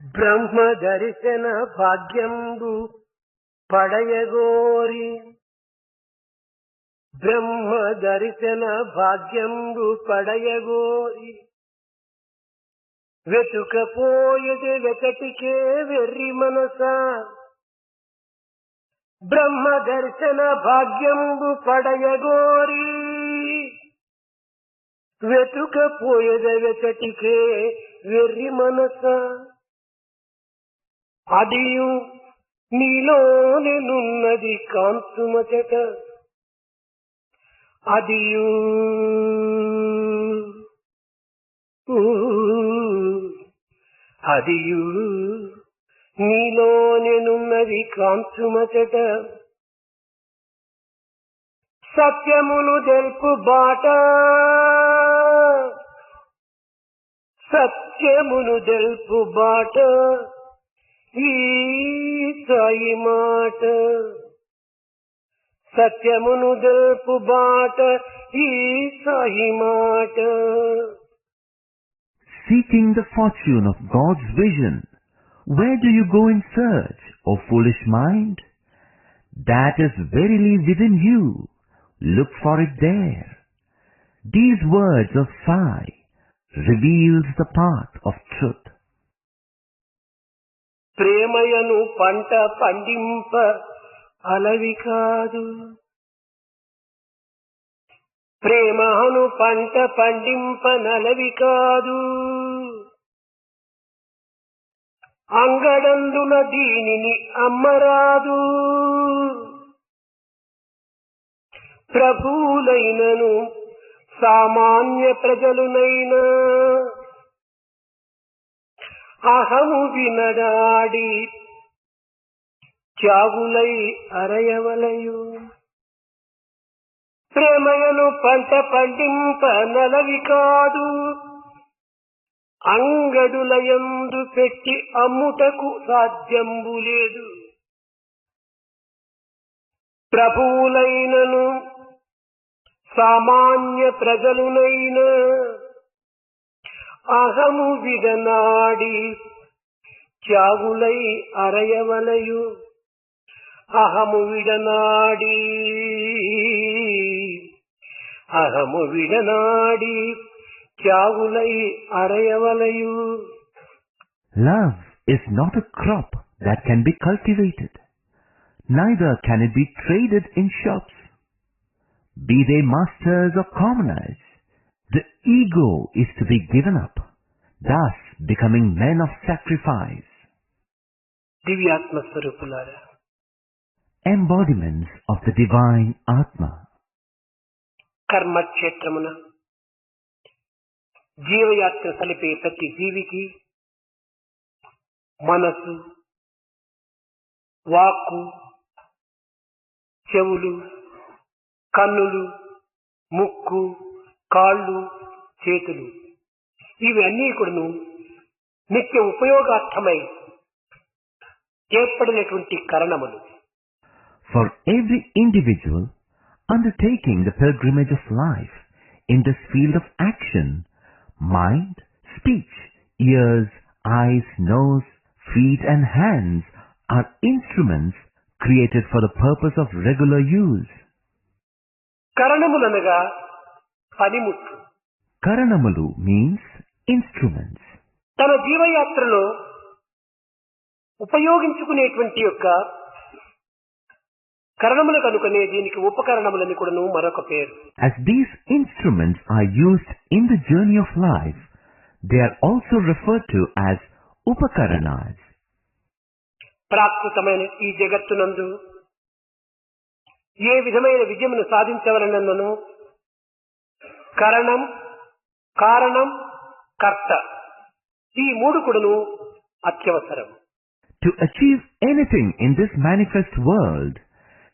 బ్రహ్మ దర్శన భాగ్యంబు పడయగోరి బ్రహ్మ దర్శన భాగ్యంబు పడయగోరి వెతుకపోయది వెతటికే వెర్రి మనస బ్రహ్మ దర్శన భాగ్యంబు పడయగోరి వెతుకపోయది వెతటికే వెర్రి మనస అదియు నీలోనున్నది కాంతుమచట అదియు అదియు నీలోనున్నది కాంతుమచట సత్యమును తెలుపు బాట సత్యమును తెలుపు బాట ఈ సాయి మాట సత్యమును తెలుపు బాట ఈ సాయి మాట. Seeking the fortune of God's vision, where do you go in search, O foolish mind? That is verily within you. Look for it there. These words of Sai reveals the path of truth. ప్రేమయను పంట పండింప అలవి కాదు ప్రేమను పంట పండింప నలవి కాదు అంగడందున దీనిని అమ్మరాదు ప్రభువులైనను సామాన్య ప్రజలునైనా అహము వినడాడి త్యాగులై అరయవలయు ప్రేమయను పంట పండింప నలవి కాదు అంగడులయందు పెట్టి అమ్ముటకు సాధ్యంబు లేదు ప్రభువులైనను సామాన్య ప్రజలునైనా అహము విడనాడి త్యాగులై అరయవలయు అహము విడనాడి త్యాగులై అరయవలయు. Love is not a crop that can be cultivated, neither can it be traded in shops. Be they masters or commoners, the ego is to be given up, thus becoming men of sacrifice. దివ్యాత్మ స్వరూపులారా, Embodiments of the divine Atma. కర్మక్షేత్రమున జీవయాత్ర సలిపే ప్రతి జీవికి మనసు, వాక్కు, చెవులు, కన్నులు, ముక్కు, కాళ్ళు, చేతులు ఇవన్నీ కూడాను నిత్య ఉపయోగార్థమై ఏర్పడినటువంటి కరణములు. For every individual undertaking the pilgrimage of life in this field of action, mind, speech, ears, eyes, nose, feet and hands are instruments created for the purpose of regular use. కరణములనగా పనిముట్లు. Karanamalu means instruments. తన జీవయాత్రలో ఉపయోగించుకునేటువంటి యొక్క కరణములు కనుకనే దీనికి ఉపకరణములని కూడాను మరొక పేరు. As these instruments are used in the journey of life, they are also referred to as upakaranas. ప్రాకృతమైన ఈ జగత్తునందు ఏ విధమైన విజయమును సాధించవలనను కరణం, కారణం, కర్త ఈ మూడు కూడాను అత్యవసరం. To achieve anything in this manifest world,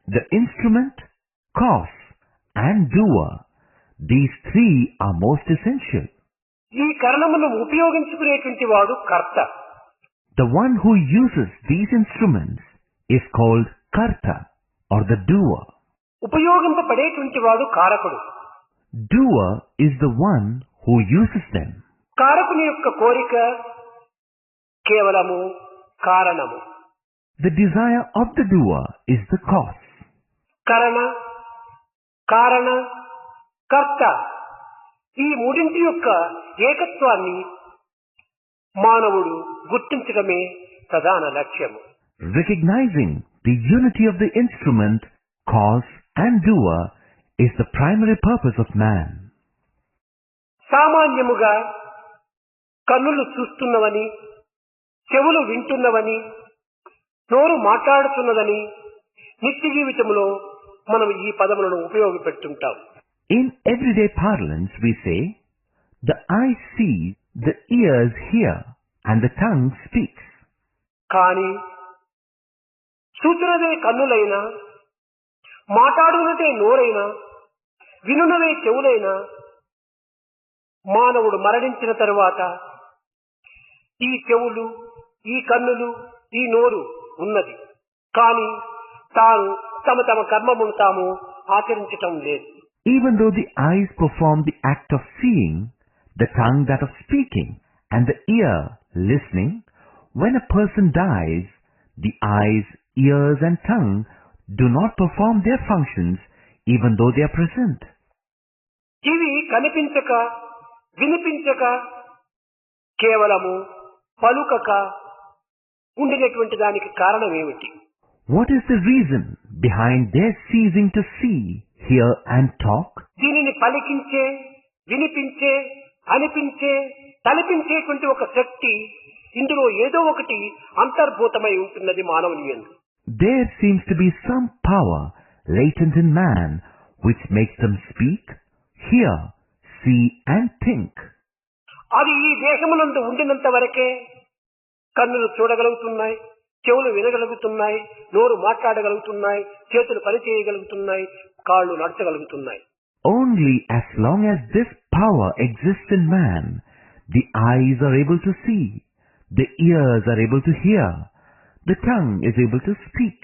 the instrument, cause and doer, these three are most essential. ఈ కరణమును ఉపయోగించుకునేటువంటి వాడు కర్త. The one who uses these instruments is called karta or the doer. ఉపయోగింపబడేటువంటి వాడు కారకుడు. Doer is the one who uses them. కారకుని యొక్క కోరిక కేవలము కారణము. The desire of the doer is the cause. కరణ, కారణ, కర్త ఈ మూడింటి యొక్క ఏకత్వాన్ని మానవుడు గుర్తించడమే ప్రధాన లక్ష్యము. Recognizing the unity of the instrument, cause and doer is the primary purpose of man. సామాన్యముగా కన్నులు చూస్తున్నవని, చెవులు వింటున్నవని, నోరు మాట్లాడుతున్నదని నిత్య జీవితంలో మనం ఈ పదములను ఉపయోగపెడుతుంటాం. In everyday parlance we say, the eye sees, the ears hear, and the tongue speaks. కానీ చూచునదే కన్నులైనా, మాట్లాడునదే నోరైనా, వినునవే చెవులైనా మానవుడు మరణించిన తరువాత ఈ చెవులు, ఈ కన్నులు, ఈ నోరు ఉన్నది. కానీ తాను తమ తమ కర్మమును తాము ఆచరించటం లేదు. Even though the eyes perform the act of seeing, the tongue that of speaking, and the ear listening, when a person dies, the eyes, ears and tongue do not perform their functions even though they are present. ఇవి కనిపించక, వినిపించక, కేవలము పలుకక ఉండినటువంటి దానికి కారణం ఏమిటి? What is the reason behind their ceasing to see, hear and talk? దీనిని పలికించే, వినిపించే, అనిపించే, తలపించేటువంటి ఒక శక్తి ఇందులో ఏదో ఒకటి అంతర్భూతమై ఉంటున్నది మానవుని యందు. There seems to be some power latent in man which makes them speak, hear, see and think. అది ఈ దేహమునందు ఉండినంత వరకే కన్నులు చూడగలుగుతున్నాయి, చెవులు వినగలుగుతున్నాయి, నోరు మాట్లాడగలుగుతున్నాయి, చేతులు పనిచేయగలుగుతున్నాయి, కాళ్ళు నడచగలుగుతున్నాయి. Only as long as this power exists in man, the eyes are able to see, the ears are able to hear, the tongue is able to speak,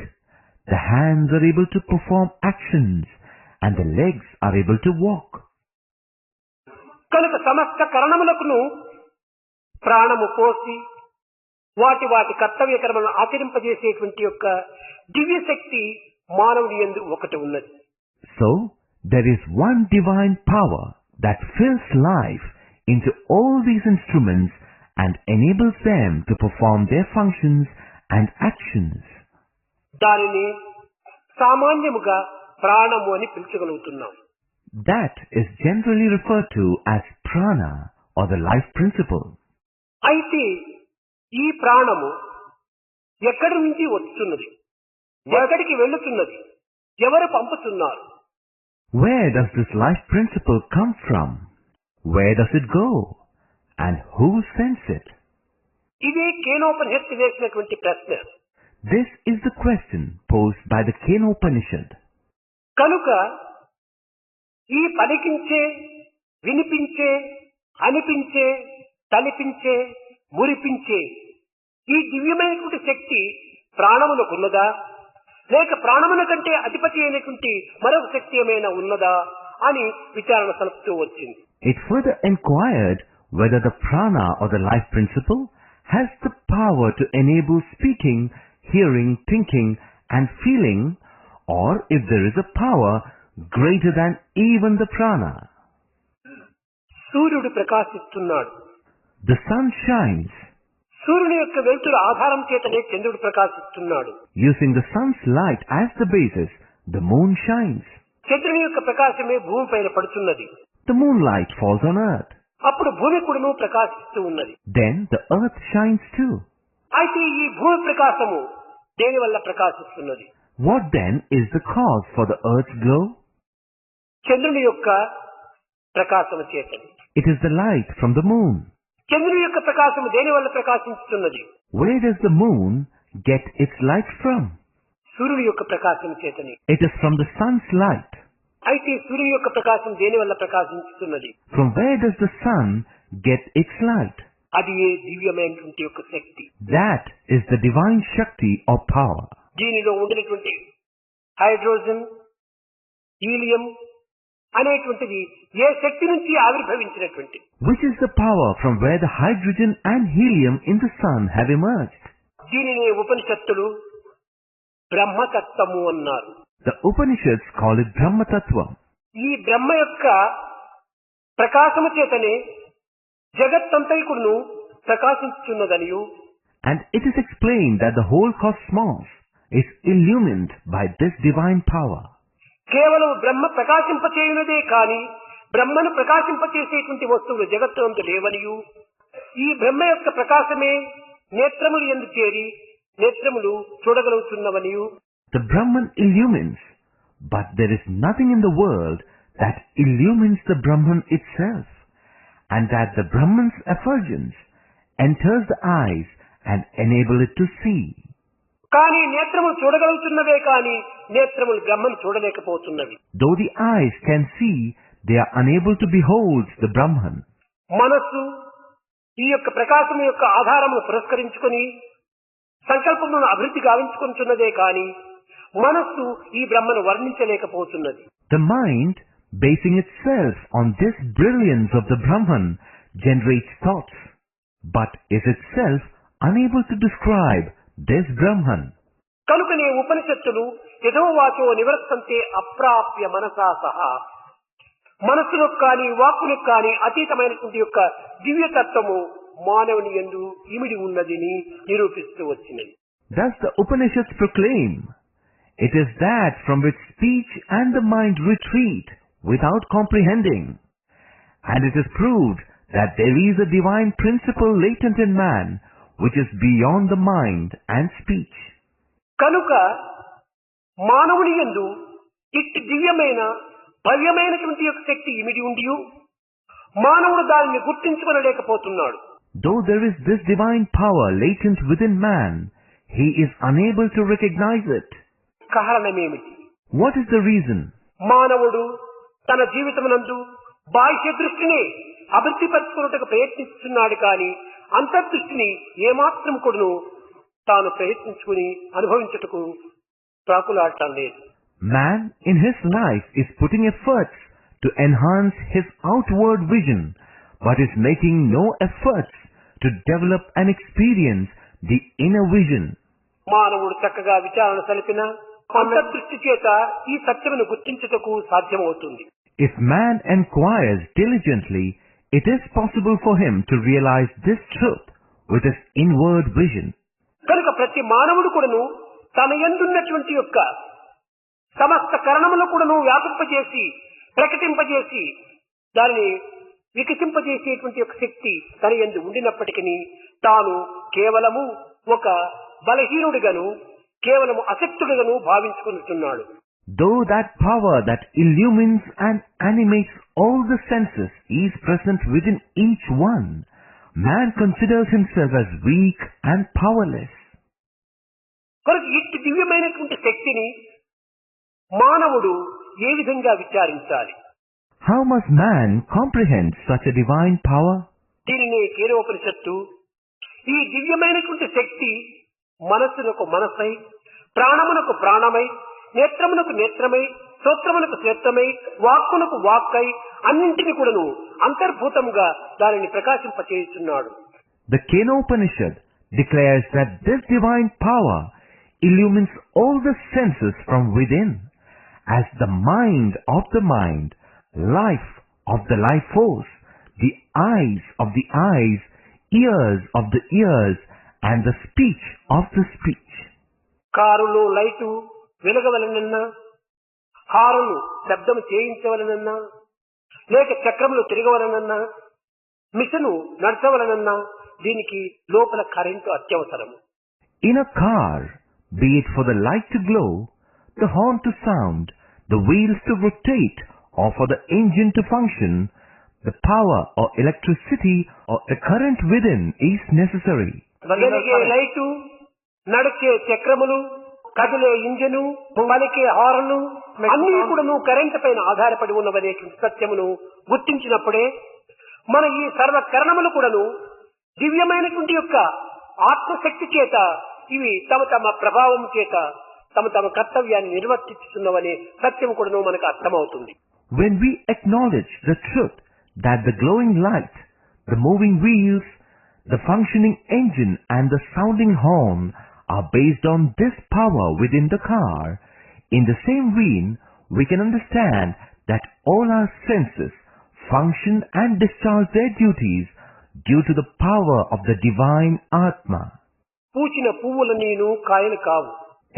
the hands are able to perform actions, and the legs are able to walk. కనుక సమస్త కరణములకును ప్రాణము పోసి వాటి వాటి కర్తవ్య కర్మలను ఆచరింపజేసేటువంటి యొక్క దివ్య శక్తి మానవుని యందు ఒకటి ఉన్నది. So, there is one divine power that fills life into all these instruments and enables them to perform their functions and actions. దానిని సామాన్యముగా ప్రాణము అని పిలుచగలుగుతున్నాం. That is generally referred to as prana or the life principle. అయితే ఈ ప్రాణము ఎక్కడి నుంచి వస్తున్నది, ఎక్కడికి వెళ్తున్నది, ఎవరు పంపుతున్నారు? Where does this life principle come from? Where does it go? And who sends it? ఇదే కేనోపనిషత్తు వేసినటువంటి ప్రశ్న. This is the question posed by the Kenopanishad. కనుక ఈ పలికించే, వినిపించే, అనిపించే, తలిపించే, మురిపించే ఈ దివ్యమైనటువంటి శక్తి ప్రాణములకు ఉన్నదా, లేక ప్రాణముల కంటే అధిపతి అయినటువంటి మరొక శక్తి ఏమైనా ఉన్నదా అని విచారణ సలుపుతూ వచ్చింది. It further inquired whether the prana or the life principle has the power to enable speaking, hearing, thinking and feeling, or if there is a power greater than even the prana. సూర్యుడు ప్రకాశిస్తున్నాడు. The sun shines. సూర్యుని యొక్క వెలుతురు ఆధారం చేతనే చంద్రుడు ప్రకాశిస్తున్నాడు. Using the sun's light as the basis, the moon shines. చంద్రుని యొక్క ప్రకాశమే భూమిపైన పడుతున్నది. The moonlight falls on earth. అప్పుడు భూమి కూడాను ప్రకాశిస్తూ ఉన్నది. Then the earth shines too. అయితే ఈ భూమి ప్రకాశము దేని వల్ల ప్రకాశిస్తున్నది? What then is the cause for the earth's glow? చంద్రుని యొక్క ప్రకాశము చేత. It is the light from the moon. చంద్రుని యొక్క ప్రకాశము దేని వల్ల ప్రకాశిస్తున్నది? Where does the moon get its light from? సూర్యుని యొక్క ప్రకాశం చేతని. It is from the sun's light. అయితే సూర్యుని యొక్క ప్రకాశం దేని వల్ల ప్రకాశిస్తున్నది? From where does the sun get its light? అది ఏ దివ్యమైనటువంటి యొక్క శక్తి. That is the divine Shakti or power. దీనిలో ఉండినటువంటి హైడ్రోజన్, హీలియం, అనేటువంటిది ఏ శక్తి నుంచి ఆవిర్భవించినటువంటిది? Which is the power from where the hydrogen and helium in the sun have emerged? దీనిని ఉపనిషత్తులు బ్రహ్మతత్వము అన్నారు. The Upanishads call it Brahma Tattva. ఈ బ్రహ్మ యొక్క ప్రకాశము చేతనే జగత్తంతైకును ప్రకాశించుచున్నదనియు, And it is explained that the whole cosmos is illumined by this divine power. కేవలం బ్రహ్మ ప్రకాశింపచేయునదే కాని బ్రహ్మను ప్రకాశింపచేసేటువంటి వస్తువులు జగత్తునందు లేవనియు, ఈ బ్రహ్మ యొక్క ప్రకాశమే నేత్రములు యందు చేరి నేత్రములు చూడగలుగుతున్నవనియు, The Brahman illumines, but there is nothing in the world that illumines the Brahman itself, and that the Brahman's effulgence enters the eyes and enable it to see. కానీ నేత్రములు చూడగలుగుతున్నవే కాని నేత్రములు బ్రహ్మను చూడలేకపోతున్నవి. Though the eyes can see, they are unable to behold the Brahman. మనస్సు ఈ యొక్క ప్రకాశం యొక్క ఆధారమును పురస్కరించుకొని సంకల్పములను అభివృద్ధి గావించుకుంటున్నదే కాని మనస్సు ఈ బ్రహ్మను వర్ణించలేకపోతున్నది. The mind, basing itself on this brilliance of the Brahman, generates thoughts, but is itself unable to describe this Brahman. కనుకనే ఉపనిషత్తులు యథోవాచో నివర్తంతే అప్రాప్య మనసా సహా, మనస్సులకు కానీ వాక్కులకు కానీ అతీతమైనటువంటి యొక్క దివ్యతత్వము మానవుని యందు ఇమిడి ఉన్నదిని నిరూపిస్తూ వచ్చినది. Thus the Upanishads proclaim, it is that from which speech and the mind retreat without comprehending, and it is proved that there is a divine principle latent in man which is beyond the mind and speech. కనుక మానవుని యందు ఇట్టి దివ్యమైన భవ్యమైనటువంటి యొక్క శక్తి ఇమిడి ఉండియు మానవుడు దానిని గుర్తించుకొనలేకపోతున్నాడు. Though there is this divine power latent within man, he is unable to recognize it. కారణమేమిటి? What is the reason? మానవుడు తన జీవితమునందు బాహ్య దృష్టిని అభివృద్ధిపరచుకున్నట్టుకు ప్రయత్నిస్తున్నాడు కానీ అంతర్దృష్టిని ఏమాత్రం కూడాను తాను ప్రయత్నించుకుని అనుభవించుటకు ప్రాకులాడటం లేదు. Man in his life is putting efforts to enhance his outward vision, but is making no efforts to develop and experience the inner vision. మానవుడు చక్కగా విచారణ సలిపిన అంతర్దృష్టి చేత ఈ సత్యమును గుర్తించుటకు సాధ్యమవుతుంది. If man enquires diligently, it is possible for him to realize this truth with his inward vision. కనుక ప్రతి మానవుడు కూడాను తన యందున్నటువంటి యొక్క సమస్త కరణములు కూడాను వ్యాపింపజేసి ప్రకటింపజేసి దానిని వికసింపజేసేటువంటి యొక్క శక్తి తన యందు ఉండినప్పటికీ తాను కేవలము ఒక బలహీనుడిగాను కేవలము అశక్తుడిగాను భావించుకుంటున్నాడు. Though that power that illumines and animates all the senses is present within each one, man considers himself as weak and powerless. కనుక ఇట్టి దివ్యమైనటువంటి శక్తిని మానవుడు ఏ విధంగా విచారించాలి? How must man comprehend such a divine power? దీనిని కేనోపనిషత్తు ఈ దివ్యమైనటువంటి శక్తి మనస్సునకు మనసై, ప్రాణమునకు ప్రాణమై, నేత్రమునకు నేత్రమై, శ్రోత్రమునకు శ్రోత్రమై, వాక్కునకు వాక్కై అన్నింటినీ కూడాను అంతర్భూతముగా దానిని ప్రకాశింపచేస్తున్నాడు. The Kenopanishad declares that this divine power illumines all the senses from within, as the mind of the mind, life of the life force, the eyes of the eyes, ears of the ears, and the speech of the speech. కారులో light వెలగవలనన్నా, horn శబ్దము చేయించవలనన్నా, లేక చక్రములు తిరగవలనన్నా, machine నడచవలనన్నా దీనికి లోపల current అత్యవసరము. In a car, be it for the light to glow, the horn to sound, the wheels to rotate, or for the engine to function, the power or electricity or a current within is necessary. వెలిగే light, నడిచే చక్రములు, కదిలే engine, పలికే horn అన్ని కూడాను current పైన ఆధారపడి ఉన్నవనేటువంటి సత్యమును గుర్తించినప్పుడే మన ఈ సర్వకరణములు కూడాను దివ్యమైనటువంటి యొక్క ఆత్మశక్తి చేత ఇవి తమ తమ ప్రభావం చేత తమ తమ కర్తవ్యాన్ని నిర్వర్తిస్తున్నవనే సత్యం కూడాను మనకు అర్థమవుతుంది. When we acknowledge the truth that the glowing light, the moving wheels, the functioning engine and the sounding horn are based on this power within the car, in the same vein we can understand that all our senses function and discharge their duties due to the power of the divine Atma. పూచిన పువ్వులన్నీను కాయలు కావు.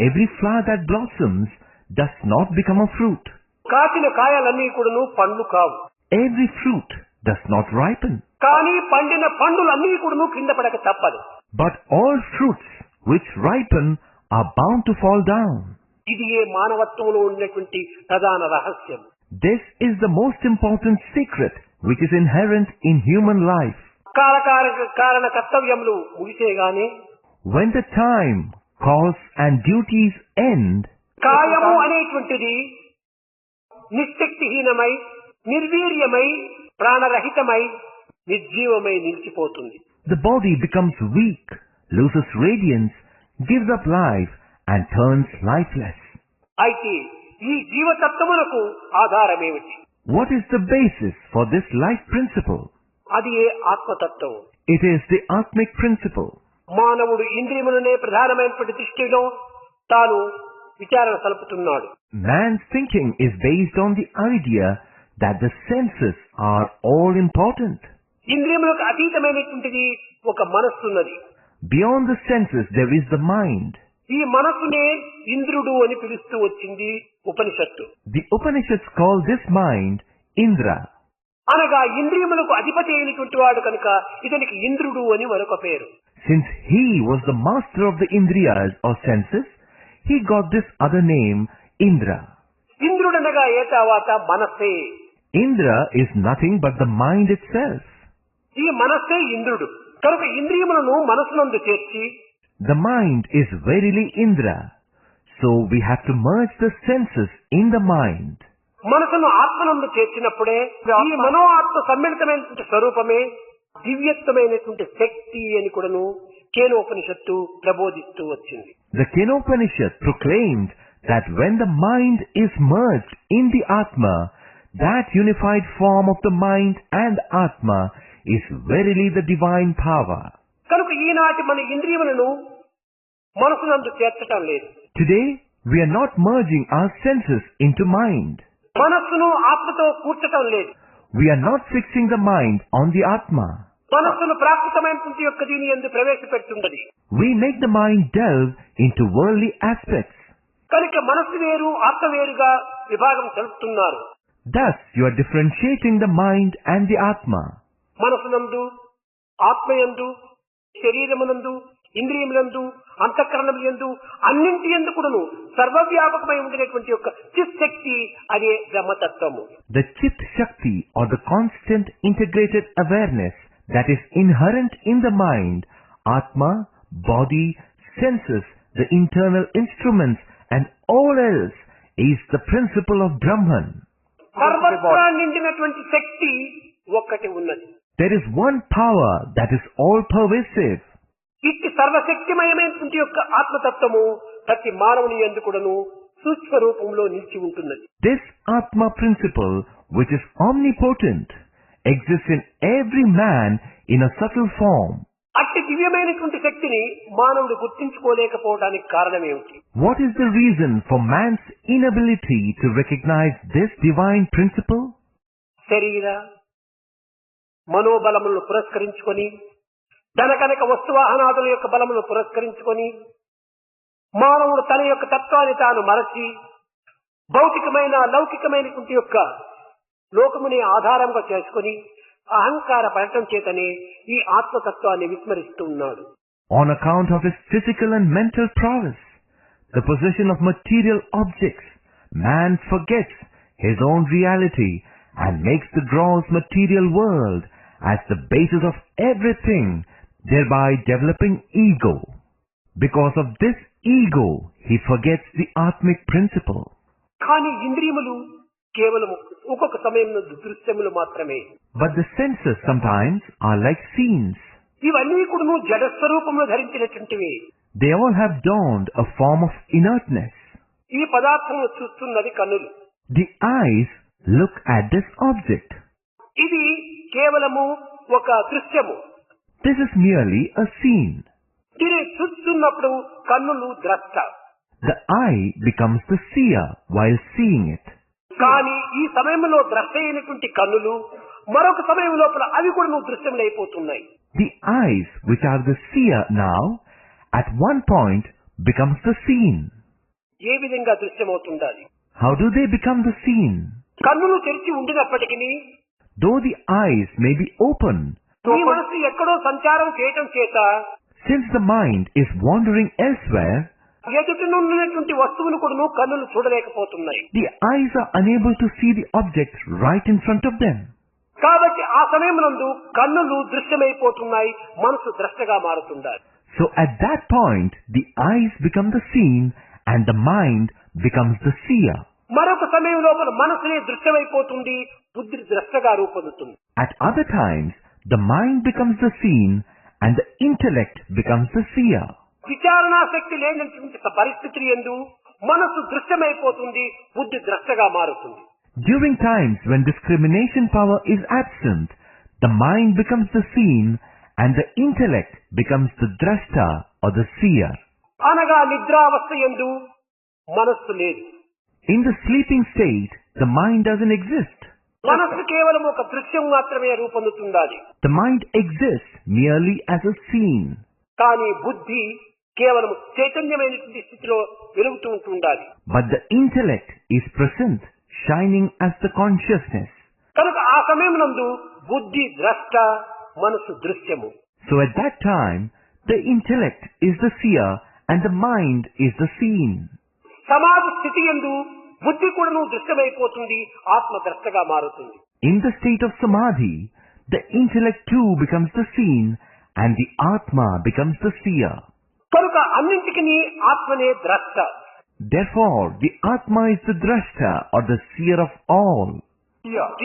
Every flower that blossoms does not become a fruit. కాచిన కాయలన్నీ కూడాను పండ్లు కావు. Every fruit does not ripen. కానీ పండిన పండులన్నీ కూడాను కింద పడక తప్పదు. But all fruits which ripen are bound to fall down. ఇది ఏ మానవత్వంలో ఉన్నటువంటి ప్రధాన రహస్యం. This is the most important secret which is inherent in human life. కారణ కర్తవ్యములు ముగిసేగానే When the time, cause and duties end, కాయము అనేటువంటిది నిశ్శక్తిహీనమై, నిర్వీర్యమై, ప్రాణరహితమై, నిర్జీవమై నిలిచిపోతుంది. the body becomes weak, loses radiance, gives up life and turns lifeless. అయితే ఈ జీవతత్వమునకు ఆధారమేమిటి? What is the basis for this life principle? అది ఏ ఆత్మతత్వం. It is the Atmic principle. మానవుడు ఇంద్రియములనే ప్రధానమైనటువంటి దృష్టిలో తాను విచారణ సలుపుతున్నాడు. Man's thinking is based on the idea that the senses are all important. ఇంద్రియములకు అతీతమైనటువంటిది ఒక మనస్సున్నది. Beyond the senses there is the mind. ఈ మనస్సునే ఇంద్రుడు అని పిలుస్తూ వచ్చింది ఉపనిషత్తు. The Upanishads call this mind Indra. అనగా ఇంద్రియములకు అధిపతి అయినటువంటి వాడు కనుక ఇతనికి ఇంద్రుడు అని మరొక పేరు. Since he was the master of the Indriyas or senses, he got this other name Indra. ఇంద్రుడనగా ఏ తర్వాత మనస్సే. Indra is nothing but the mind itself. ఈ మనస్సే ఇంద్రుడు కనుక ఇంద్రియములను మనస్సునందు చేర్చి The mind is verily Indra. So we have to merge the senses in the mind. మనసును ఆత్మనందు చేర్చినప్పుడే ఈ మనో ఆత్మ సమ్మిళితమైనటువంటి స్వరూపమే దివ్యత్వమైనటువంటి శక్తి అని కూడాను కేనోపనిషత్తు ప్రబోధిస్తూ వచ్చింది. The Kenopanishad proclaimed that when the mind is merged in the Atma, that unified form of the mind and Atma is verily the divine power. కనుక ఈనాటి మన ఇంద్రియములను మనసునందు చేర్చటం లేదు. Today, we are not merging our senses into mind. మనస్సును ఆత్మతో కూర్చటం లేదు. We are not fixing the mind on the Atma. మనస్సును ప్రాకృతమైనటువంటి యొక్క దీని యందు ప్రవేశపెడుతున్నది. We make the mind delve into worldly aspects. కనుక మనస్సు వేరు ఆత్మ వేరుగా విభాగం తెలుపుతున్నారు. Thus, you are differentiating the mind and the Atma. మనసునందు, ఆత్మయందు, శరీరమునందు, ఇంద్రియములందు, అంతఃకరణములందు అన్నింటి యందు కూడాను సర్వవ్యాపకమై ఉండినటువంటి యొక్క చిత్ శక్తి అదే బ్రహ్మతత్వము. The Chit Shakti or the constant integrated awareness that is inherent in the mind, Atma, body, senses, the internal instruments and all else is the principle of Brahman. సర్వత్రా నిండినటువంటి శక్తి ఒక్కటి ఉన్నది. There is one power that is all pervasive. ఇట్టి సర్వశక్తిమయమైనటువంటి యొక్క ఆత్మతత్వము ప్రతి మానవుని యందు కూడాను సూక్ష్మ రూపంలో నిలిచి ఉంటున్నది. This Atma principle, which is omnipotent, exists in every man in a subtle form. అట్టి దివ్యమైనటువంటి శక్తిని మానవుడు గుర్తించుకోలేకపోవడానికి కారణమేమిటి? What is the reason for man's inability to recognize this divine principle? శరీర మనోబలములను పురస్కరించుకొని ధనకనక వస్తువాహనాదుల యొక్క బలమును పురస్కరించుకొని మానవుడు తన యొక్క తత్వాన్ని తాను మరచి భౌతికమైన లౌకికమైనటువంటి యొక్క లోకముని ఆధారంగా చేసుకొని అహంకార పడటం చేతనే ఈ ఆత్మతత్వాన్ని విస్మరిస్తూ ఉన్నాడు. On account of his physical and mental prowess, the possession of material objects, man forgets his own reality and makes the gross material world as the basis of everything, thereby developing ego. Because of this ego, he forgets the Atmic principle. కానీ ఇంద్రియములు కేవలం ఒక్కొక్క సమయంలో దృశ్యములు మాత్రమే. But the senses sometimes are like scenes. ఇవన్నీ కూడా జడ స్వరూపంలో ధరించినటువంటివి. They all have donned a form of inertness. ఈ పదార్థమును చూస్తున్నది కన్నులు. The eyes Look at this object. ఇది కేవలము ఒక దృశ్యము. This is merely a scene. దీన్ని చూస్తున్నప్పుడు కన్నులు ద్రష్ట. The eye becomes the seer while seeing it. కానీ ఈ సమయంలో ద్రష్ట అయినటువంటి కన్నులు మరొక సమయం లోపల అవి కూడా నువ్వు దృశ్యములైపోతున్నాయి. The eyes, which are the seer now, at one point becomes the seen. ఏ విధంగా దృశ్యమవుతుండాలి? How do they become the seen? కన్నులు తెరిచి ఉండినప్పటికీ Though the eyes may be open, నీ మనసు ఎక్కడో సంచారం చేయటం చేత since the mind is wandering elsewhere, ఎదుటనున్నటువంటి వస్తువును కూడా కన్నులు చూడలేకపోతున్నాయి. the eyes are unable to see the object right in front of them. కాబట్టి ఆ సమయమునందు కన్నులు దృశ్యమైపోతున్నాయి, మనసు ద్రష్టగా మారుతుండాలి. So at that point, the eyes become the seen and the mind becomes the seer. మరొక సమయం లోపల మనసునే దృశ్యమైపోతుంది, బుద్ధి ద్రష్టగా రూపొందుతుంది. At other times, the mind becomes the seen and the intellect becomes the seer. విచారణా శక్తి లేనటువంటి పరిస్థితి యందు మనసు దృశ్యమైపోతుంది, బుద్ధి ద్రష్టగా మారుతుంది. During times when discrimination power is absent, the mind becomes the seen and the intellect becomes the drashta or the seer. అనగా నిద్రావస్థ యందు మనస్సు లేదు. In the sleeping state, the mind doesn't exist. మనస్సు కేవలం ఒక దృశ్యం మాత్రమే రూపొందుతుండాలి. The mind exists merely as a scene. కానీ బుద్ధి కేవలం చైతన్యమైనటువంటి స్థితిలో వెలుగుతూ ఉంటుండాలి. But the intellect is present, shining as the consciousness. కనుక ఆ సమయం నందు బుద్ధి ద్రష్ట, మనసు దృశ్యము. So at that time, the intellect is the seer and the mind is the seen. సమాధి స్థితి యందు బుద్ధి కూడా దృశ్యమైపోతుంది, ఆత్మ ద్రష్టగా మారుతుంది. In the state of samadhi, the intellect too becomes the seen and the atma becomes the seer. కనుక అన్నింటికి ఆత్మనే ద్రష్ట. Therefore, the atma is the drashta or the seer of all.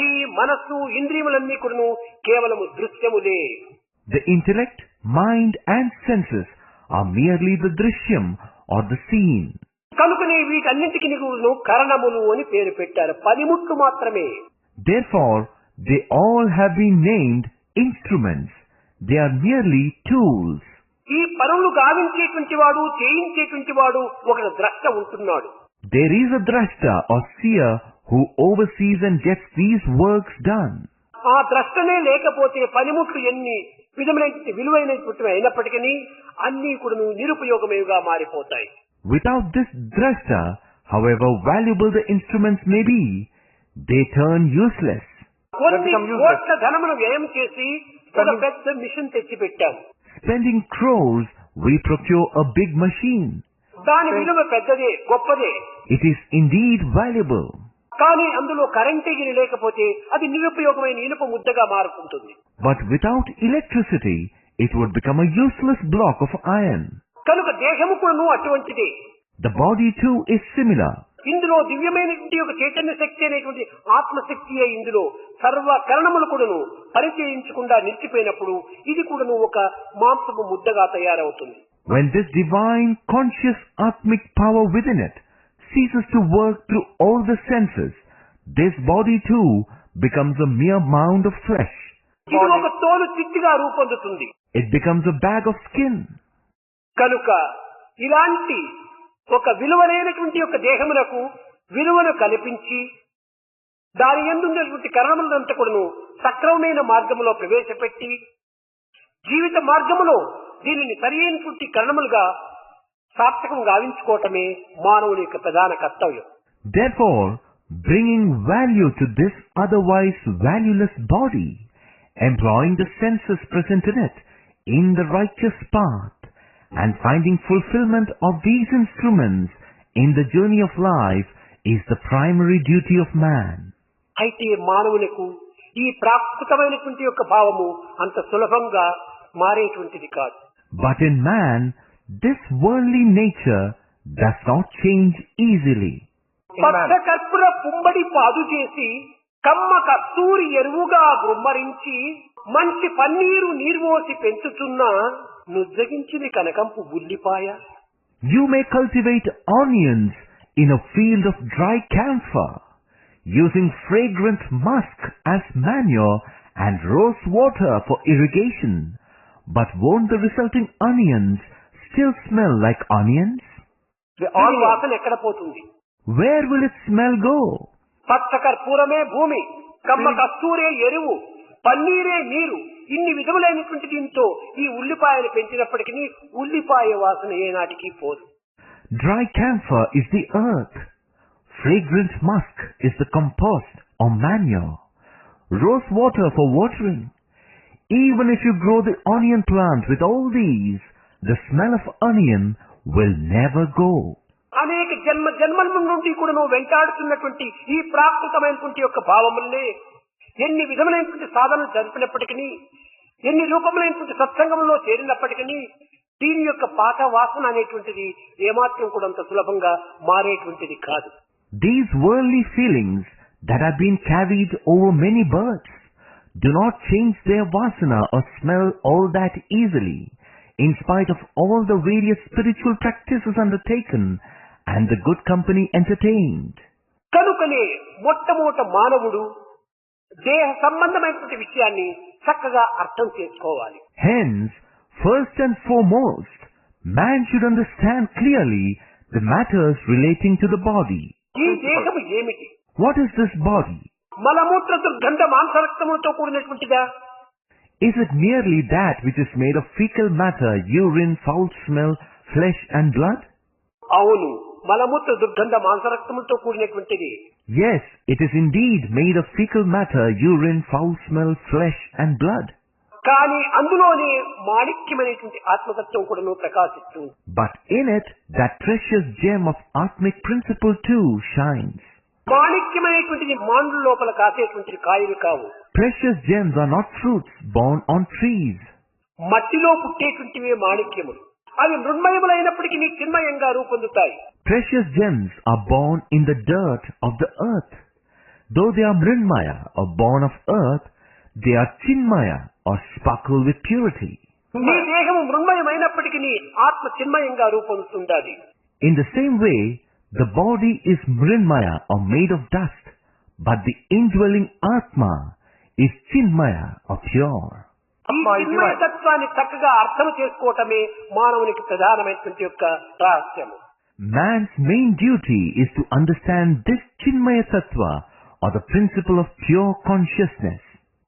ఈ మనస్సు ఇంద్రియములన్నీ కూడా కేవలము దృశ్యములే. The intellect, mind and senses are merely the drishyam or the seen. కనుకనే వీటన్నింటికి కూడా కరణములు అని పేరు పెట్టారు, పనిముట్లు మాత్రమే. Therefore, they all have been named instruments. They are merely tools. ఈ పనులు గావించేటువంటి వాడు, చేయించేటువంటి వాడు ఒక ద్రష్ట ఉంటున్నాడు. There is a drashta or seer who oversees and gets these works done. ఆ ద్రష్టనే లేకపోతే పనిముట్లు ఎన్ని విధమైన విలువైనటువంటి అయినప్పటికీ అన్ని కూడా నిరుపయోగమేగా మారిపోతాయి. Without this drashta, however valuable the instruments may be, they turn useless. కొన్ని కోట్ల ధనమును వ్యయం చేసి ఒక పెద్ద మిషన్ తెచ్చి పెట్టాము. Spending crores, we procure a big machine. దాని విలువ పెద్దదే, గొప్పదే. It is indeed valuable. కానీ అందులో కరెంట్ గిరి లేకపోతే అది నిరుపయోగమైన ఇనుప ముద్దగా మారుతుంటుంది. But without electricity, it would become a useless block of iron. కనుక దేహము కూడా అటువంటిదే. The body too is similar. ఇందులో దివ్యమైనటువంటి ఒక చైతన్య శక్తి అనేటువంటి ఆత్మశక్తియే ఇందులో సర్వ కరణములు కూడాను పరిచయించకుండా నిలిచిపోయినప్పుడు ఇది కూడాను ఒక మాంసపు ముద్దగా తయారవుతుంది. When this divine conscious atmic power within it ceases to work through all the senses, this body too becomes a mere mound of flesh. ఇది ఒక తోలు చిత్తుగా రూపొందుతుంది. It becomes a bag of skin. కనుక ఇలాంటి ఒక విలువైనటువంటి ఒక దేహమునకు విలువను కల్పించి దాని యందున్నటువంటి కరణములంతా కూడాను సక్రమమైన మార్గములో ప్రవేశపెట్టి జీవిత మార్గములో దీనిని సరైనటువంటి కరణములుగా సార్థకం గావించుకోవటమే మానవుని యొక్క ప్రధాన కర్తవ్యం. Therefore, bringing value to this otherwise valueless body, employing the senses present in it in the righteous path, and finding fulfillment of these instruments in the journey of life is the primary duty of man. అయితే మానవులకు ఈ ప్రాకృతమైనటువంటి యొక్క భావము అంత సులభంగా మారేటువంటిది కాదు. But in man, this worldly nature does not change easily. పచ్చ కర్పూర పుంబడి పాదు చేసి కమ్మ కస్తూరి ఎరువుగా గుమ్మరించి మంచి పన్నీరు నీరుమోసి పెంచుతున్న నుజ్జగించిన కనకంపు ఉల్లిపాయ. You may cultivate onions in a field of dry camphor. using fragrant musk as manure and rose water for irrigation, but won't the resulting onions still smell like onions? దీని వాసన ఎక్కడ పోతుంది? Where will its smell go? పచ్చ కర్పూరమే భూమి, కమ్మ కస్తూరే ఎరువు, పన్నీరే నీరు, ఇన్ని విధములైనటువంటి దీంతో ఈ ఉల్లిపాయలు పెంచినప్పటికీ ఉల్లిపాయ వాసన ఏనాటికి పోదు. Dry camphor is the earth. Fragrant musk is the compost or manure. Rose water for watering. Even if you grow the onion plant with all these, the smell of onion will never go. అనేక జన్మల నుండి కూడా నువ్వు వెంటాడుతున్నటువంటి ఈ ప్రాకృతమైనటువంటి యొక్క భావములనే ఎన్ని విధములైనటువంటి సాధనలు జరిపినప్పటికీ, ఎన్ని రూపములైనటువంటి సత్సంగంలో చేరినప్పటికీ దీని యొక్క పాత వాసన అనేటువంటిది ఏమాత్రం కూడా అంత సులభంగా మారేటువంటిది కాదు. These worldly feelings that have been carried over many births do not change their vasana or smell all that easily, in spite of all the various spiritual practices undertaken and the good company entertained. కనుకనే మొట్టమొదట మానవుడు దేహ సంబంధమైనటువంటి విషయాన్ని చక్కగా అర్థం చేసుకోవాలి. Hence, first and foremost, man should understand clearly the matters relating to the body. ఈ దేహము ఏమిటి? What is this body? మలమూత్ర దుర్గంధ మాంసరక్తములతో కూడినటువంటిదా? Is it merely that which is made of fecal matter, urine, foul smell, flesh and blood? అవును, మలమూత్ర దుర్గంధ మాంసరక్తములతో కూడినటువంటిది. Yes, it is indeed made of fecal matter, urine, foul smell, flesh and blood. కానీ అందులోనే మాణిక్యమైనటువంటి ఆత్మతత్వం కూడాను ప్రకాశిస్తుంది. But in it, that precious gem of Atmic principle too shines. మాణిక్యమైనటువంటిది Mandla లోపల కాసేటువంటిది కాయలు కావు. Precious gems are not fruits born on trees. మట్టిలో పుట్టేటువంటివే మాణిక్యములు. అవి మృణ్మయములైనప్పటికీ చిన్మయంగా రూపొందుతాయి. Precious gems are born in the dirt of the earth. Though they are mrinmaya or born of earth, they are chinmaya or sparkle with purity. నీ దేహము మృణ్మయమైనప్పటికీ ఆత్మ చిన్మయంగా రూపొందుతుండాలి. In the same way, the body is mrinmaya or made of dust, but the indwelling atma is chinmaya or pure. ఈ చిన్మయ తత్వాన్ని చక్కగా అర్థం చేసుకోవటమే మానవునికి ప్రధానమైనటువంటి యొక్క రహస్యము. Man's main duty is to understand this chinmaya tattva or the principle of pure consciousness.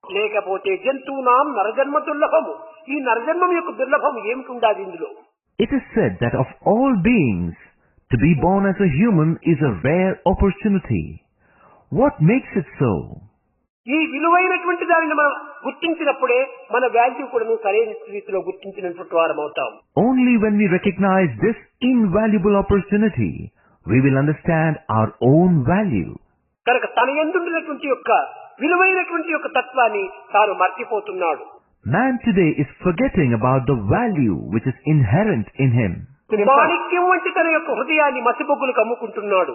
లేకపోతే జంతువునాం నరజన్మ దుర్లభము. ఈ నరజన్మం యొక్క దుర్లభం ఏమిటి ఉండాలి ఇందులో? It is said that of all beings, to be born as a human is a rare opportunity. What makes it so? ఈ విలువైనటువంటి దానిని మనం గుర్తించినప్పుడే మన వాల్యూ కూడా సరైన రీతిలో గుర్తించినటువంటి వారం అవుతాం. Only when we recognize this invaluable opportunity, we will understand our own value. కనుక తన యందున్నటువంటి యొక్క విలువైనటువంటి యొక్క తత్వాన్ని తాను మర్చిపోతున్నాడు. Man today is forgetting about the value which is inherent in him. మాణిక్యం వంటి తన యొక్క హృదయాన్ని మసిబొగ్గులు కమ్ముకుంటున్నాడు.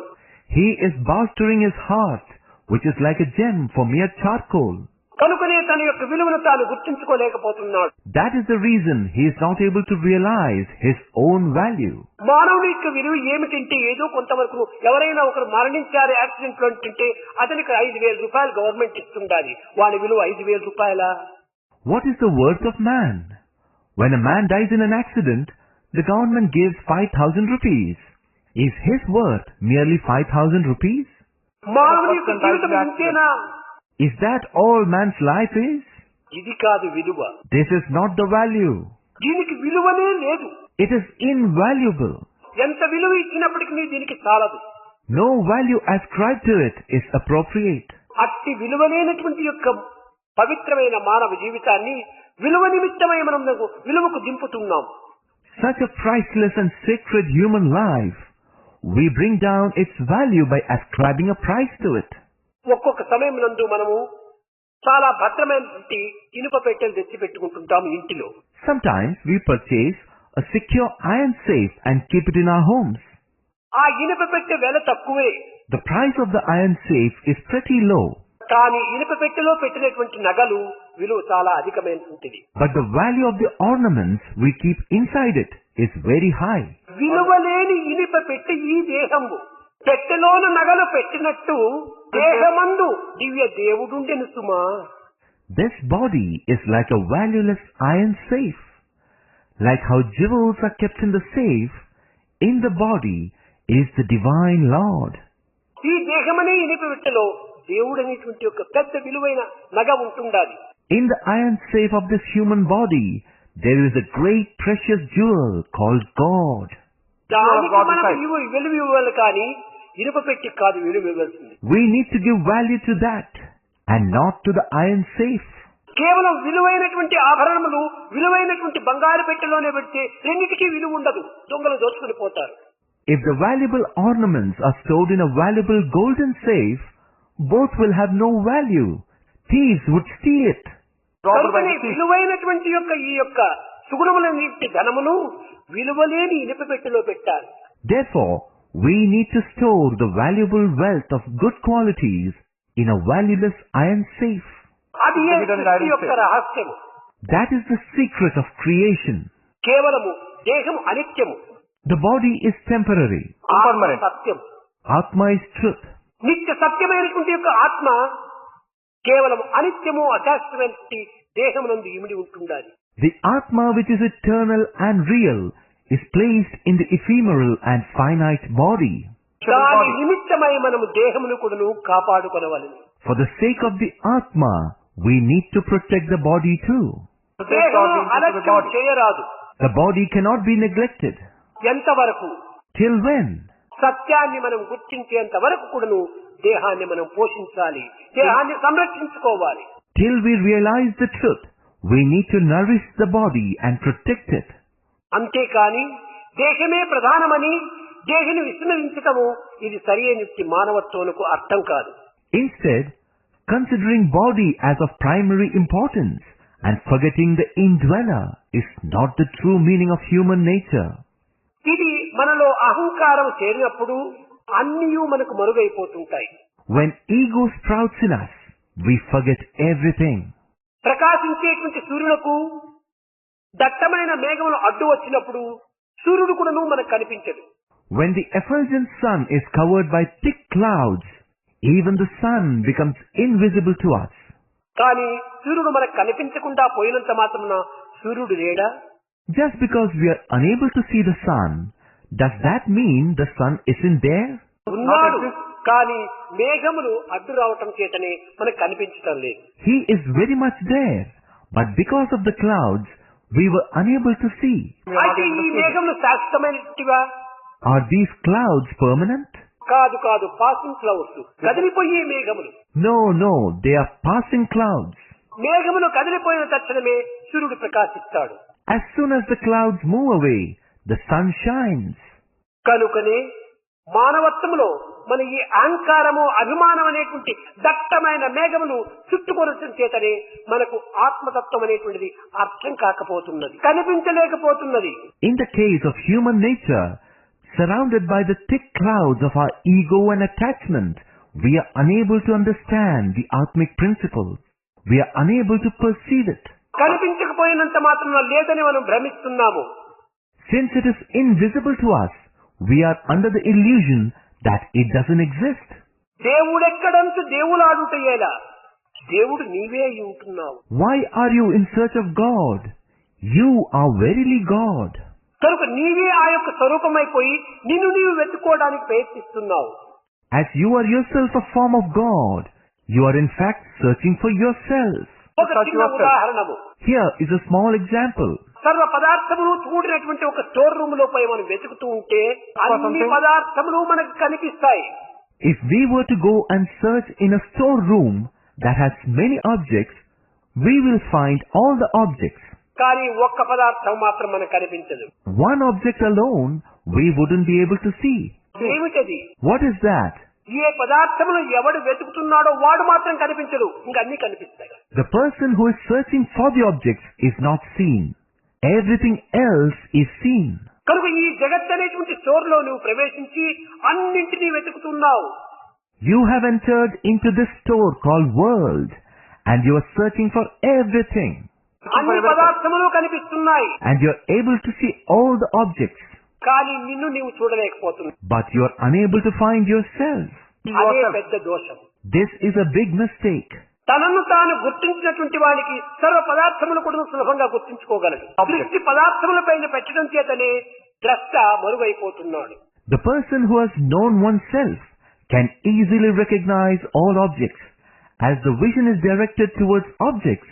He is bolstering his heart, which is like a gem for mere charcoal. కనుకనే తన యొక్క విలువను తాను గుర్తించుకోలేకపోతున్నాడు. That is the reason he is not able to realize his own value. మానవుని యొక్క విలువ ఏమిటంటే ఏదో కొంతవరకు ఎవరైనా ఒకరు మరణించారు యాక్సిడెంట్ లో అంటే అతనికి 5,000 రూపాయలు గవర్నమెంట్ ఇస్తుండాలి. వాని విలువ 5,000 రూపాయలా? What is the worth of man? When a man dies in an accident, the government gives 5,000 rupees. Is his worth merely 5,000 rupees? మానవుని యొక్క జీవితం ఇంతేనా? Is that all man's life is? ఇది కాదు విలువ. This is not the value. దీనికి విలువనే లేదు. It is invaluable. ఎంత విలువ ఇచ్చినప్పటికీ దీనికి చాలదు. No value ascribed to it is appropriate. అట్టి విలువలేనటువంటి యొక్క పవిత్రమైన మానవ జీవితాన్ని విలువ నిమిత్తమై మనం విలువకు దింపుతున్నాం. Such a priceless and sacred human life, we bring down its value by ascribing a price to it. ఒక్కొక్క సమయం నందు మనము చాలా భద్రమైనటువంటి ఇనుప పెట్టెలు తెచ్చి పెట్టుకుంటుంటాము ఇంటిలో. Sometimes we purchase a secure iron safe and keep it in our homes. ఆ ఇనుప పెట్టె వెల తక్కువే. The price of the iron safe is pretty low. కానీ ఇనుప పెట్టెలో పెట్టినటువంటి నగలు విలువ చాలా అధికమైనటువంటిది. But the value of the ornaments we keep inside it is very high. విలువలేని ఇనుప పెట్టె ఈ దేహము. పెట్టెలోన నగలు పెట్టినట్టు దేహమందు దివ్య దేవుడుండెను సుమా. This body is like a valueless iron safe. Like how jewels are kept in the safe, in the body is the divine Lord. ఈ దేహమనే ఇనుప పెట్టెలో దేవుడనేటువంటి ఒక పెద్ద విలువైన నగ ఉంటుండాలి. In the iron safe of this human body, there is a great precious jewel called God. దానికి మనం విలువ ఇవ్వాలి కానీ ఇనుప పెట్టి కాదు విలువ ఇవ్వాల్సింది. We need to give value to that and not to the iron safe. కేవలం విలువైనటువంటి ఆభరణములు విలువైనటువంటి బంగారు పెట్టెలోనే పెడితే రెండింటికి విలువ ఉండదు, దొంగలు దోచుకుని పోతారు. If the valuable ornaments are stored in a valuable golden safe, both will have no value. Thieves would steal it. విలువైనటువంటి ఈ యొక్క సుగుణములన్నిటి ధనమును విలువలేని ఇనుప పెట్టెలో పెట్టాలి. Therefore, we need to store the valuable wealth of good qualities in a valueless iron safe. అది సృష్టి యొక్క రహస్యము. That is the secret of creation. కేవలము దేహం అనిత్యము. The body is temporary. Satyam. Atma is truth. నిత్య సత్యమైనటువంటి యొక్క ఆత్మ కేవలం అనిత్యము అశాశ్వతమైన దేహమునందు ఇమిడి ఉంటుండాలి. The Atma, which is eternal and real, is placed in the ephemeral and finite body. దాని నిమిత్తమై మనము దేహమును కూడాను కాపాడుకొనవలెను. For the sake of the Atma, we need to protect the body too. దేహము అలక్ష్యం చేయరాదు. The body cannot be neglected. ఎంతవరకు? Till when? సత్యాన్ని మనం గుర్తించేంత వరకు కూడాను దేహాన్ని మనం పోషించాలి, దేహాన్ని సంరక్షించుకోవాలి. Till we realize the truth, we need to nourish the body and protect it. అంతేకాని దేహమే ప్రధానమని దేహిని విస్మరించటము ఇది సరియైన మానవత్వమునకు అర్థం కాదు. Instead, considering body as of primary importance and forgetting the indweller is not the true meaning of human nature. ఇది మనలో అహంకారం చేరినప్పుడు అన్నీయూ మనకు మరుగైపోతుంటాయి. When ego sprouts in us, we forget everything. ప్రకాశించేటువంటి సూర్యునకు దట్టమైన మేఘములు అడ్డు వచ్చినప్పుడు సూర్యుడు కూడాను మనకు కనిపించదు. When the effulgent sun is covered by thick clouds, even the sun becomes invisible to us. కానీ సూర్యుడు మనకు కనిపించకుండా పోయినంత మాత్రమున సూర్యుడు లేడా? Just because we are unable to see the sun, does that mean the sun isn't there? ఉన్నాడు, కానీ మేఘములు అడ్డు రావటం చేతనే మనకు కనిపించటం లేదు. He is very much there, but because of the clouds, we were unable to see. అయితే ఈ మేఘములు శాశ్వతమైనటివా? Are these clouds permanent? కాదు కాదు, పాసింగ్ క్లౌడ్స్, కదిలిపోయే మేఘములు. No, they are passing clouds. మేఘములు కదిలిపోయిన తక్షణమే సూర్యుడు ప్రకాశిస్తాడు. As soon as the clouds move away, the sun shines. కనుకనే మానవత్వములో మన ఈ అహంకారము అభిమానం అనేటువంటి దట్టమైన మేఘములు చుట్టుకొనటం చేతనే మనకు ఆత్మతత్వం అనేటువంటిది అర్థం కాకపోతున్నది, కనిపించలేకపోతున్నది. In the case of human nature, surrounded by the thick clouds of our ego and attachment, we are unable to understand the Atmic principles. We are unable to perceive it. కనిపించకపోయినంత మాత్రం లేదని మనం భ్రమిస్తున్నాము. Since it is invisible to us, we are under the illusion that it doesn't exist. దేవుడెక్కడంత దేవులాడుటయేలా, దేవుడు నీవే అయి ఉంటున్నావు. Why are you in search of God? You are verily God. కనుక నీవే ఆ యొక్క స్వరూపమైపోయి నిన్ను నీవు వెతుక్కోవడానికి ప్రయత్నిస్తున్నావు. As you are yourself a form of God, you are in fact searching for yourself. ఒక చిన్న ఉదాహరణము. Here is a small example. సర్వ పదార్థములు కూడినటువంటి ఒక స్టోర్ రూమ్ లోపై మనం వెతుకుతూ ఉంటే అన్ని పదార్థములు మనకు కనిపిస్తాయి. If we were to go and search in a store room that has many objects, we will find all the objects. కానీ ఒక్క పదార్థం మాత్రం మనకు కనిపించదు. One object alone we wouldn't be able to see. ఏమిటది? What is that? ఏ పదార్థములు ఎవడు వెతుకుతున్నాడో వాడు మాత్రం కనిపించడు, ఇంకా అన్ని కనిపిస్తాయి. The person who is searching for the objects is not seen. Everything else is seen. కనుక ఈ జగత్ అనేటువంటి స్టోర్ లో నువ్వు ప్రవేశించి అన్నింటినీ వెతుకుతున్నావు. You have entered into this store called world and you are searching for everything. అన్ని పదార్థములు కనిపిస్తున్నాయి. And you are able to see all the objects. కానీ నిన్ను నీవు చూడలేకపోతున్నావు. but you are unable to find yourself. అదే పెద్ద దోషం. This is a big mistake. తనను తాను గుర్తించినటువంటి వాడికి సర్వ పదార్థములు కూడా సులభంగా గుర్తించుకోగలడు. దృష్టి పదార్థముల పైన పెట్టడం చేతనే ద్రష్ట మరువైపోతున్నాడు. The person who has known oneself can easily recognize all objects. As the vision is directed towards objects,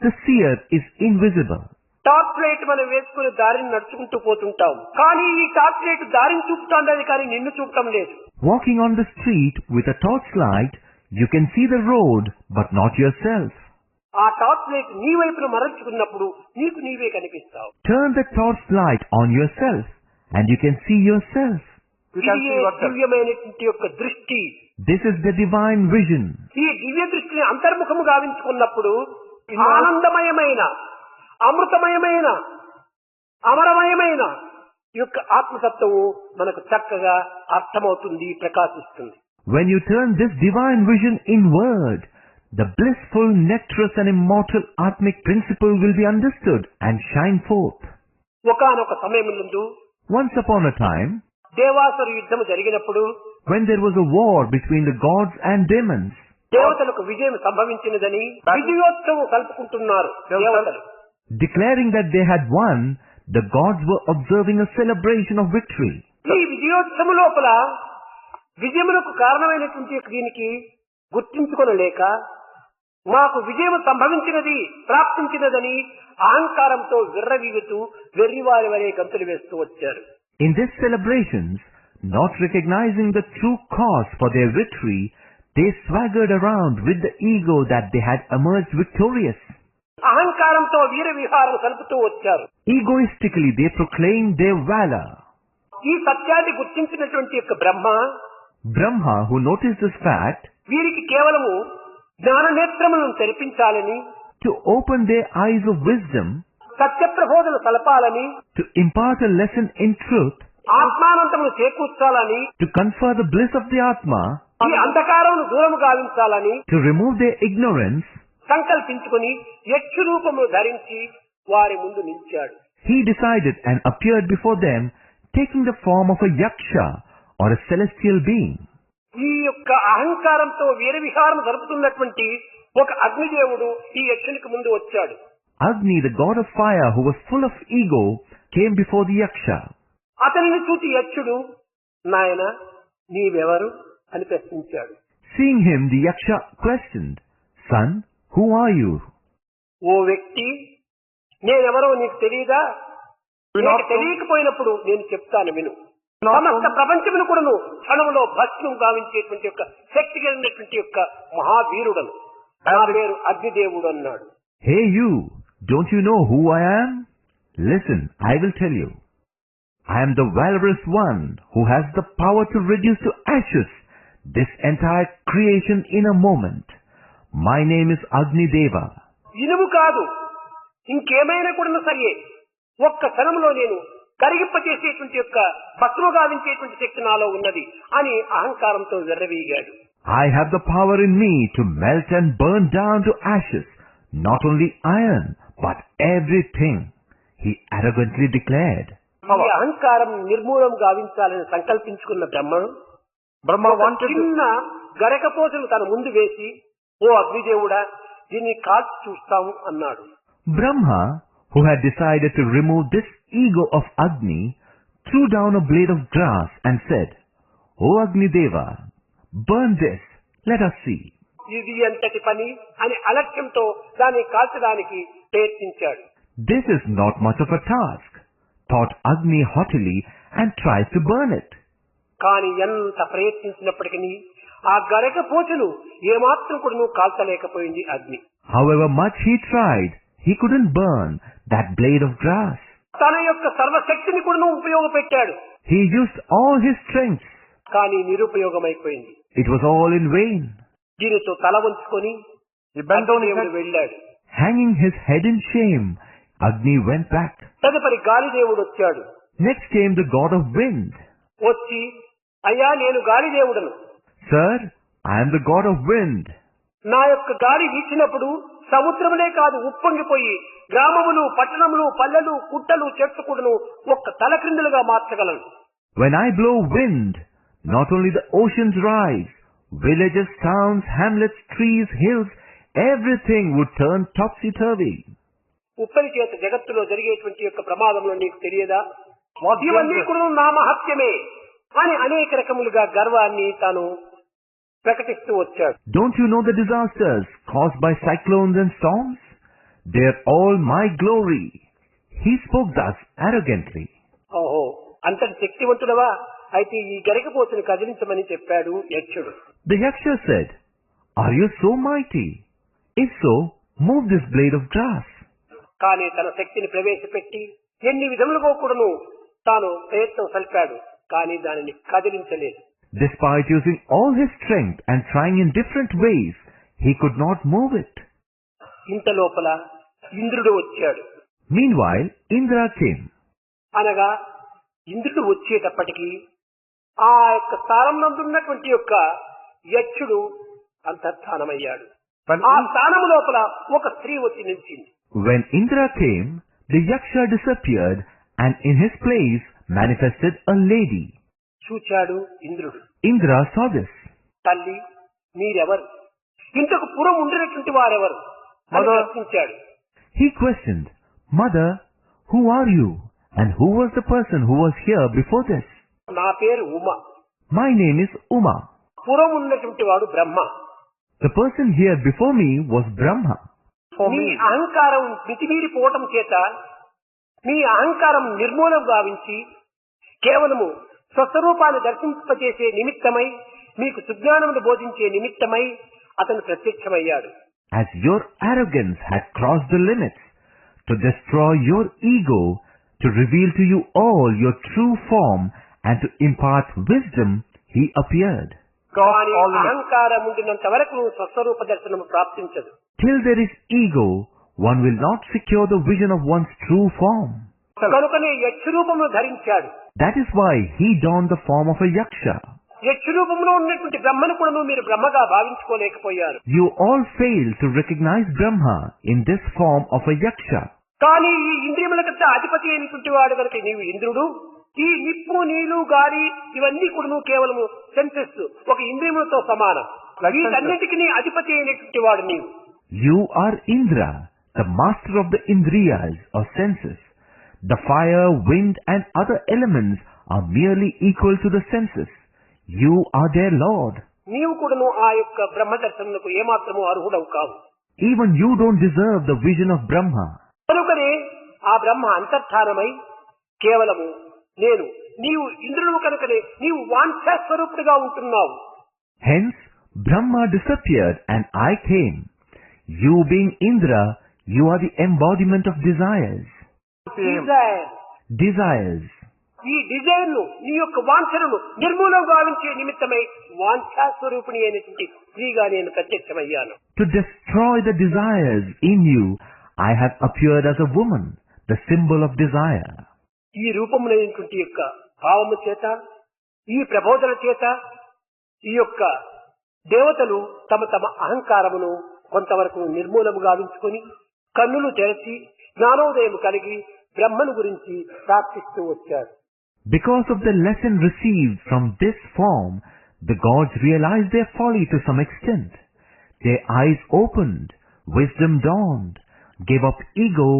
the seer is invisible. Torch light మనం వేసుకుని దారిని నడుచుకుంటూ పోతుంటాం, కానీ ఈ టార్చ్ లైట్ దారిని చూపుతాండది కానీ నిన్ను చూపటం లేదు. Walking on the street with a torchlight, you can see the road, but not yourself. ఆ టార్చ్ లైట్ నీ వైపున మరల్చుకున్నప్పుడు నీకు నీవే కనిపిస్తావు. Turn the torchlight on yourself, and you can see yourself. ఇది దివ్యమైనటువంటి యొక్క దృష్టి. This is the divine vision. ఈ దివ్య దృష్టిని అంతర్ముఖము గావించుకున్నప్పుడు ఆనందమయమైన, అమృతమయమైన, అమరమయమైన యొక్క ఆత్మతత్వము మనకు చక్కగా అర్థమవుతుంది, ప్రకాశిస్తుంది. When you turn this divine vision inward, the blissful, nectarous and immortal Atmic principle will be understood and shine forth. ఒకానొక సమయమునందు Once upon a time, దేవాసుర యుద్ధము జరిగినప్పుడు when there was a war between the gods and demons, దేవతలకు విజయం సంభవించినదని విజయోత్సవం కలుపుకుంటున్నారు దేవతలు. declaring that they had won, the gods were observing a celebration of victory. ఈ విజయోత్సవం లోపల విజయములకు కారణమైనటువంటి దీనికి గుర్తించుకొనలేక మాకు విజయం సంభవించినది, ప్రాప్తించినదని అహంకారంతో విర్రవీగుతూ వెర్రివారి వలె గంతులు వేస్తూ వచ్చారు. In these celebrations, not recognizing the true cause for their victory, they swaggered around with the ego that they had emerged victorious. అహంకారంతో వీర విహారం కలుపుతూ వచ్చారు. Egoistically, they proclaimed their valor. ఈ సత్యాన్ని గుర్తించినటువంటి యొక్క Brahma, who noticed this fact, వీరికి కేవలము జ్ఞాన నేత్రములను తెరిపించాలని, to open their eyes of wisdom, Satya ప్రబోధన సలపాలని, to impart a lesson in truth, ఆత్మానంతమును చేకూర్చాలని, to confer the bliss of the Atma, ఈ అంధకారమును దూరము గావించాలని to remove their ignorance, సంకల్పించుకుని యక్షు రూపమును ధరించి వారి ముందు నిలిచాడు. he decided and appeared before them, taking the form of a yaksha or a celestial being. ఈ యొక్క అహంకారంతో వీరవిహారం జరుపుతున్నటువంటి ఒక అగ్నిదేవుడు ఈ యక్షునికి ముందు వచ్చాడు. Agni, the god of fire, who was full of ego, came before the yaksha. అతనిని చూసి యక్షుడు, నాయన నీవెవరు అని ప్రశ్నించాడు. Seeing him, the yaksha questioned, son, who are you? ఓ వ్యక్తి, నేనెవరో నీకు తెలియదా? నీకు తెలియకపోయినప్పుడు నేను చెప్తాను విను. సమస్త ప్రపంచమును కూడాను క్షణంలో భస్మం గావించేటువంటి యొక్క శక్తి కలిగినటువంటి యొక్క మహావీరుడను, నా పేరు అగ్నిదేవుడు అన్నాడు. Hey you, don't you know who I am? Listen, I will tell you. I am the valorous one who has the power to reduce to ashes this entire creation in a moment. My name is Agni Deva. ఇనుము కాదు, ఇంకేమైనా కూడా సరియే, ఒక్క క్షణంలో నేను కరిగింపచేసేటువంటి యొక్క భస్మ గావించేటువంటి శక్తి నాలో ఉన్నది అని అహంకారంతో వెర్రవీగాడు. I have the power in me to melt and burn down to ashes not only iron but everything, he arrogantly declared. ఈ అహంకారం నిర్మూలం గావించాలని సంకల్పించుకున్న బ్రహ్మ చిన్న గరకపోసను తన ముందు వేసి, ఓ అగ్నిదేవుడా, దీన్ని కాల్చి చూస్తాము అన్నాడు. Brahma, who had decided to remove this ego of Agni, threw down a blade of grass and said, O Agni Deva, burn this, let us see. ఇది ఎంతటి పని అని అలక్ష్యంతో దాన్ని కాల్చడానికి ప్రయత్నించాడు. This is not much of a task, thought Agni haughtily, and tried to burn it. కానీ ఎంత ప్రయత్నించినప్పటికీ ఆ గరకపోచను ఏమాత్రం కూడా కాల్చలేకపోయింది అగ్ని. However much he tried, he couldn't burn that blade of grass. తన యొక్క సర్వశక్తిని కూడా ఉపయోగపెట్టాడు. He used all his strength. కానీ నిరుపయోగమైపోయింది. It was all in vain. దీనితో తల వంచుకొని వెళ్ళాడు. Hanging his head in shame, Agni went back. తదుపరి గాలిదేవుడు వచ్చాడు. Next came the god of wind. వచ్చి, అయ్యా నేను గాలిదేవుడను. Sir, I am the god of wind. నా యొక్క గాలి వీచినప్పుడు సముద్రములే కాదు ఉప్పొంగిపోయి గ్రామములు, పట్టణములు, పల్లెలు, కుట్టలు, చెట్లు కూడాను ఒక్క తలక్రిందులుగా మార్చగలను. When I blow wind, not only the oceans rise, villages, towns, hamlets, trees, hills, everything would turn topsy-turvy. Uppari చేత జగత్తులో జరిగేటువంటి యొక్క ప్రమాదంలో నీకు తెలియదా? ఇవన్నీ కూడా నా మహత్యమే అని అనేక రకములుగా గర్వాన్ని తాను ప్రకటిస్తూ వచ్చాడు. Don't you know the disasters caused by cyclones and storms? They are all my glory. He spoke thus arrogantly. ఓహో, అంతటి శక్తివంతుడవా? అయితే ఈ గరికపోతుని కదిలించమని చెప్పాడు యక్షుడు. The Yaksha said, "Are you so mighty? If so, move this blade of grass." కానీ తన శక్తిని ప్రవేశపెట్టి ఎన్ని విధములుగా కూడాను తాను ప్రయత్నం సల్పాడు, కానీ దానిని కదిలించలేదు. Despite using all his strength and trying in different ways, he could not move it. ఇంత లోపల ఇంద్రుడు వచ్చాడు. Meanwhile, Indra came. అనగా ఇంద్రుడు వచ్చేటప్పటికి ఆ యొక్క స్థానంలో యొక్క యక్షుడు అంతర్ధానమయ్యాడు. ఆ స్థానము లోపల ఒక స్త్రీ వచ్చి నిలిచింది. When Indra came, the Yaksha disappeared and in his place manifested a lady. చూచాడు ఇంద్రుడు. Indra saw this. తల్లి, మీరెవరు? ఇంతకు పూర్వం ఉండినటువంటి వారెవరు అని ప్రశ్నించాడు. He questioned, "Mother, who are you? And who was the person who was here before this?" నా పేరు Uma. My name is Uma. పూర్వం ఉన్నటువంటి వాడు బ్రహ్మ. The person here before me was Brahma. నీ అహంకారం మితిమీరిపోవటం చేత నీ అహంకారం నిర్మూలం గావించి కేవలము స్వస్వరూపాన్ని దర్శింపజేసే నిమిత్తమై మీకు సుజ్ఞానమును బోధించే నిమిత్తమై అతను ప్రత్యక్షమయ్యాడు. As your arrogance had crossed the limits to destroy your ego, to reveal to you all your true form and to impart wisdom, he appeared. కానీ అహంకారం ఉండినంత వరకు స్వస్వరూప దర్శనము ప్రాప్తించదు. Till there is ego, one will not secure the vision of one's true form. కనుకనే యక్ష రూపమును ధరించాడు. That is why he donned the form of a yaksha. యక్ష రూపంలో ఉన్నటువంటి బ్రహ్మను కూడా మీరు బ్రహ్మగా భావించుకోలేకపోయారు. You all fail to recognize Brahma in this form of a yaksha. కానీ ఈ ఇంద్రియములకంతా అధిపతి అయినటువంటి వాడు కనుక నీవు ఇంద్రుడు. ఈ నిప్పు, నీళ్లు, గాలి ఇవన్నీ కూడా కేవలము సెన్సెస్, ఒక ఇంద్రియములతో సమానం. వీటన్నిటికీ అధిపతి అయినటువంటి వాడు నీవు. You are Indra, the master of the Indriyas or senses. The fire, wind and other elements are merely equal to the senses. You are their Lord. నీవు కూడాను ఆ యొక్క బ్రహ్మ దర్శనమునకు ఏమాత్రము అర్హుడవు కావు. Even you don't deserve the vision of Brahma. కనుకనే ఆ బ్రహ్మ అంతర్ధానమై కేవలము నీవు ఇంద్రుడు కనుకనే నీవు వాంఛా స్వరూపుడుగా ఉంటున్నావు. Hence Brahma disappeared and I came. You being Indra, you are the embodiment of desires. Desires. ఈ డిజైర్ ను నీ యొక్క వాంఛను నిర్మూలం గావించే నిమిత్తమై వాంఛా స్వరూపిణి అయినటువంటి స్త్రీగా నేను ప్రత్యక్షమయ్యాను. To destroy the desires in you, I have appeared as a woman, the symbol of desire. ఈ రూపమునైనటువంటి యొక్క భావము చేత, ఈ ప్రబోధన చేత ఈ యొక్క దేవతలు తమ తమ అహంకారమును కొంతవరకు నిర్మూలము గావించుకొని కన్నులు తెరచి జ్ఞానోదయం కలిగి బ్రహ్మను గురించి ప్రార్థిస్తూ వచ్చారు. Because of the lesson received from this form, the gods realized their folly to some extent. Their eyes opened, wisdom dawned, gave up ego,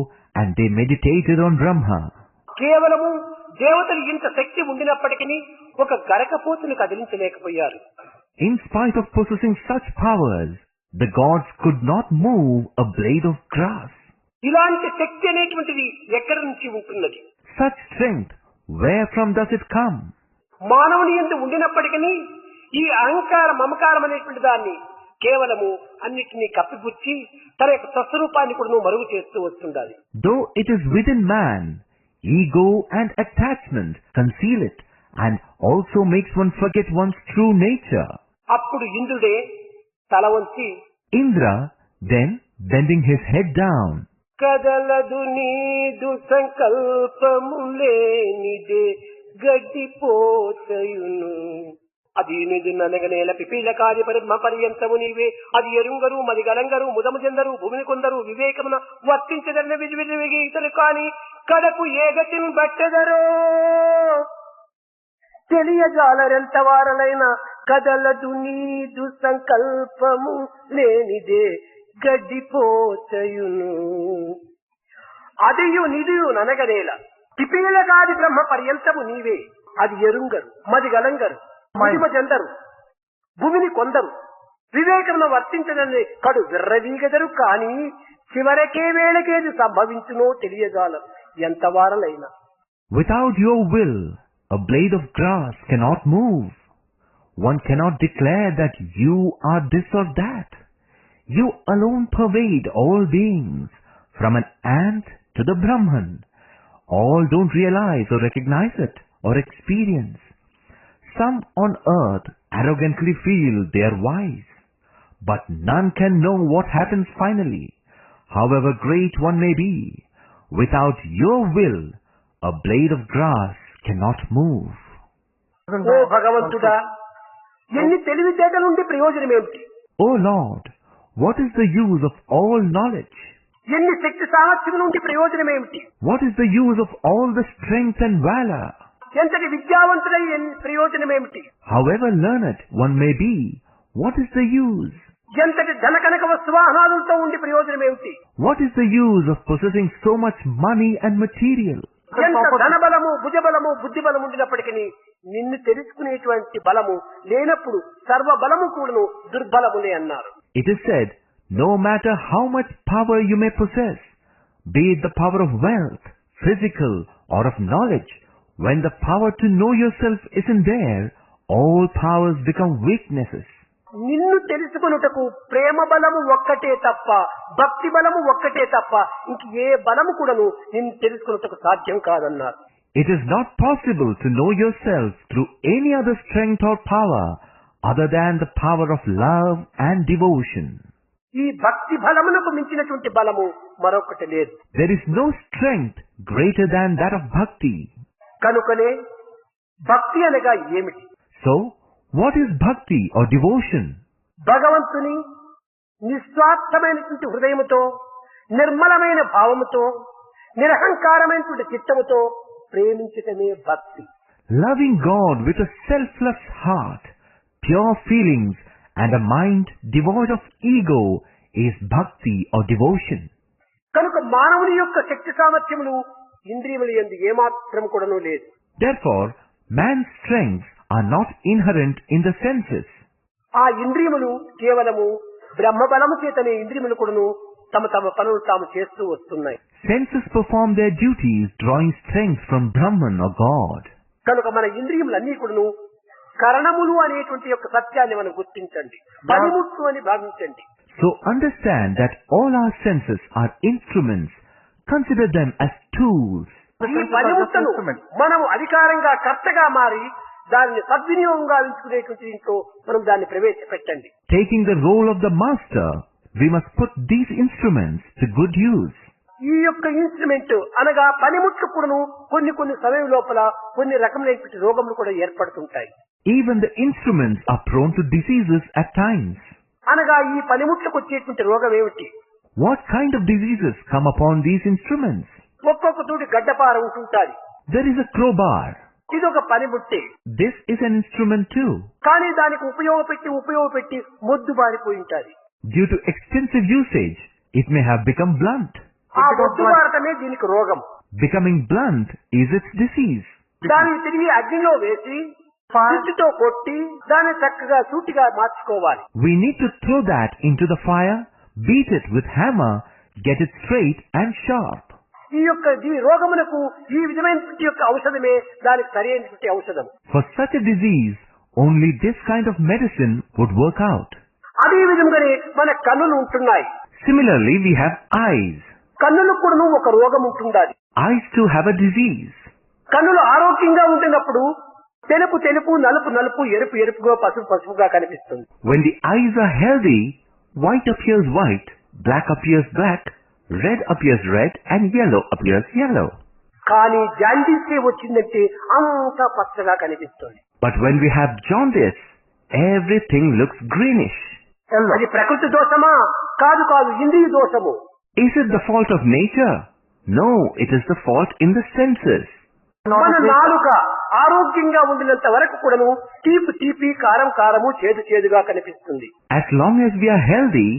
and they meditated on Brahma. కేవలము దేవతలు ఇంత శక్తి ఉండినప్పటికీ ఒక గరకపోతుని కదిలించలేకపోయారు. In spite of possessing such powers, the gods could not move a blade of grass. ఇలాంటి శక్తి అనేటువంటిది ఎక్కడి నుంచి ఉంటున్నది? Such strength, where from does it come? మానవుని యందు ఉండినప్పటికీ ఈ అహంకార మమకారం అనేటువంటి దాన్ని కేవలము అన్నిటినీ కప్పిపుచ్చి తన యొక్క స్వస్వరూపాన్ని కూడా మరుగు చేస్తూ వస్తుండాలి. Though it is within man, ego and attachment conceal it and also makes one forget one's true nature. అప్పుడు ఇంద్రుడే తల వంచి Indra, then bending his head down, కదలదు నీదు సంకల్పములేనిదే గడ్డిపోతయును అది నిదుననగనేల పిపీలకాది బ్రహ్మ పర్యంతము నీవే. అది ఎరుంగరు మది గలంగరు ముదము చెందరు భూమిని కొందరు వివేకమున వర్తించదన్న విధి ఇతరు కాని కడకు ఏ గతిని బట్టెదరో తెలియజాలరెంత వారలైన కదలదు నీదు సంకల్పము లేనిదే గడ్డిపోచయును. అదియు నిదియు ననగనేల పిపీలకాది బ్రహ్మ పర్యంతము నీవే. అది ఎరుంగరు మది గలంగరు మహిమ చెందరు భూమిని కొందరు వివేకమును వర్తించదని కడు విర్రవీగదరు కాని చివరకే వేళకేది సంభవించునో తెలియజాలం ఎంత వారలైనా. Without your will, a blade of grass cannot move. One cannot declare that you are this or that. You alone pervade all beings, from an ant to the Brahman. All don't realize or recognize it or experience. Some on earth arrogantly feel they are wise, but none can know what happens finally, however great one may be. Without your will, a blade of grass cannot move. ఓ భగవంతుడా, ఎన్ని తెలివితేటలుండి ప్రయోజనమేమిటి? O Lord, what is the use of all knowledge? ఎన్ని శక్తి సామర్థ్యం నుండి ప్రయోజనమేమిటి? What is the use of all the strength and valor? ఎంతటి విద్యావంతుడై ప్రయోజనమేమిటి? However learned one may be, what is the use? ఎంతటి ధన కనక వస్తువాహనాలతో ఉండి ప్రయోజనమేమిటి? What is the use of possessing so much money and material? ఎంత ధనబలము భుజబలము బుద్ధి బలము ఉండినప్పటికీ నిన్ను తెలుసుకునేటువంటి బలము లేనప్పుడు సర్వ బలము కూడాను దుర్బలములే అన్నారు. It is said, no matter how much power you may possess, be it the power of wealth, physical or of knowledge, when the power to know yourself isn't there, all powers become weaknesses. నిన్ను తెలుసుకొనుటకు ప్రేమ బలము ఒక్కటే తప్ప భక్తి బలము ఒక్కటే తప్ప ఇంక ఏ బలము కూడాను నిన్ను తెలుసుకొనుటకు సాధ్యం కాదన్నారు. It is not possible to know yourself through any other strength or power other than the power of love and devotion. ఈ భక్తి బలమునకు మించినటువంటి బలము మరొకటి లేదు. There is no strength greater than that of bhakti. కనుకనే భక్తి అనగా ఏమిటి? So, what is bhakti or devotion? భగవంతుని నిస్వార్థమైనటువంటి హృదయముతో నిర్మలమైన భావముతో నిరహంకారమైనటువంటి చిత్తముతో ప్రేమించటమే భక్తి. Loving God with a selfless heart, pure feelings and a mind devoid of ego is bhakti or devotion. కనుక మానవుని యొక్క శక్తి సామర్థ్యములు ఇంద్రియముల యందు ఏమాత్రం కూడాను లేదు. Therefore, man's strengths are not inherent in the senses. ఆ ఇంద్రియములు కేవలము బ్రహ్మబలము చేతనే ఇంద్రియములు కూడాను తమ తమ పనులు తాము చేస్తూ వస్తున్నాయి. Senses perform their duties drawing strength from Brahman or God. కనుక మన ఇంద్రియములన్నీ కూడాను కరణములు అనేటువంటి యొక్క సత్యాన్ని మనం గుర్తించండి, పనిముట్లు అని భావించండి. So understand that all our senses are instruments. Consider them as tools. ఈ పనిముట్లను మనము అధికారంగా కర్తగా మారి దాన్ని సద్వినియోగంగా ఉంచుకునేటువంటి దీంట్లో మనం దాన్ని ప్రవేశపెట్టండి. Taking the role of the master, we must put these instruments to good use. ఈ యొక్క ఇన్స్ట్రుమెంట్ అనగా పనిముట్లు కూడాను కొన్ని కొన్ని సమయం లోపల కొన్ని రకములైన రోగములు కూడా ఏర్పడుతుంటాయి. Even the instruments are prone to diseases at times. అనగా ఈ పనిముట్లకు వచ్చేటువంటి రోగం ఏమిటి? What kind of diseases come upon these instruments? ఒక్కొక్క తోటి గడ్డపార ఉంటుంటాది. There is a crowbar. ఇది ఒక పనిముట్టే. This is an instrument too. కానీ దానికి ఉపయోగపెట్టి మొద్దు బారిపోయి ఉంటాది. Due to extensive usage, it may have become blunt. ఆ మొద్దు బారటమే దీనికి రోగం. Becoming blunt is its disease. దాన్ని తిరిగి అగ్నిలో వేసి సుత్తితో కొట్టి దాన్ని చక్కగా సూటిగా మార్చుకోవాలి. We need to throw that into the fire, beat it with hammer, get it straight and sharp. ఈ రోగమునకు ఈ విధమైనటువంటి యొక్క ఔషధమే దానికి సరైనటువంటి ఔషధం. For such a disease, only this kind of medicine would work out. అదే విధంగానే మన కన్నులు ఉంటున్నాయి. Similarly, we have eyes. కన్నులకు కూడా ఒక రోగం ఉంటుండాలి. Eyes too have a disease. కన్నులు ఆరోగ్యంగా ఉంటున్నప్పుడు తెలుపు తెలుపు, నలుపు నలుపు, ఎరుపు ఎరుపుగా, పసుపు పసుపుగా కనిపిస్తుంది. When the eyes are healthy, white appears white, black appears black, red appears red and yellow appears yellow. కానీ జాండీసే వచ్చిందంటే అంతా పచ్చగా కనిపిస్తుంది. But when we have jaundice, everything looks greenish. అది ప్రకృతి దోషమా? కాదు కాదు, ఇంద్రియ దోషము. Is it the fault of nature? No, it is the fault in the senses. మన నాలుక ఆరోగ్యంగా ఉండినంత వరకు కూడాను తీపి తీపి, కారం కారము, చేదు చేదుగా కనిపిస్తుంది. As long as we are healthy,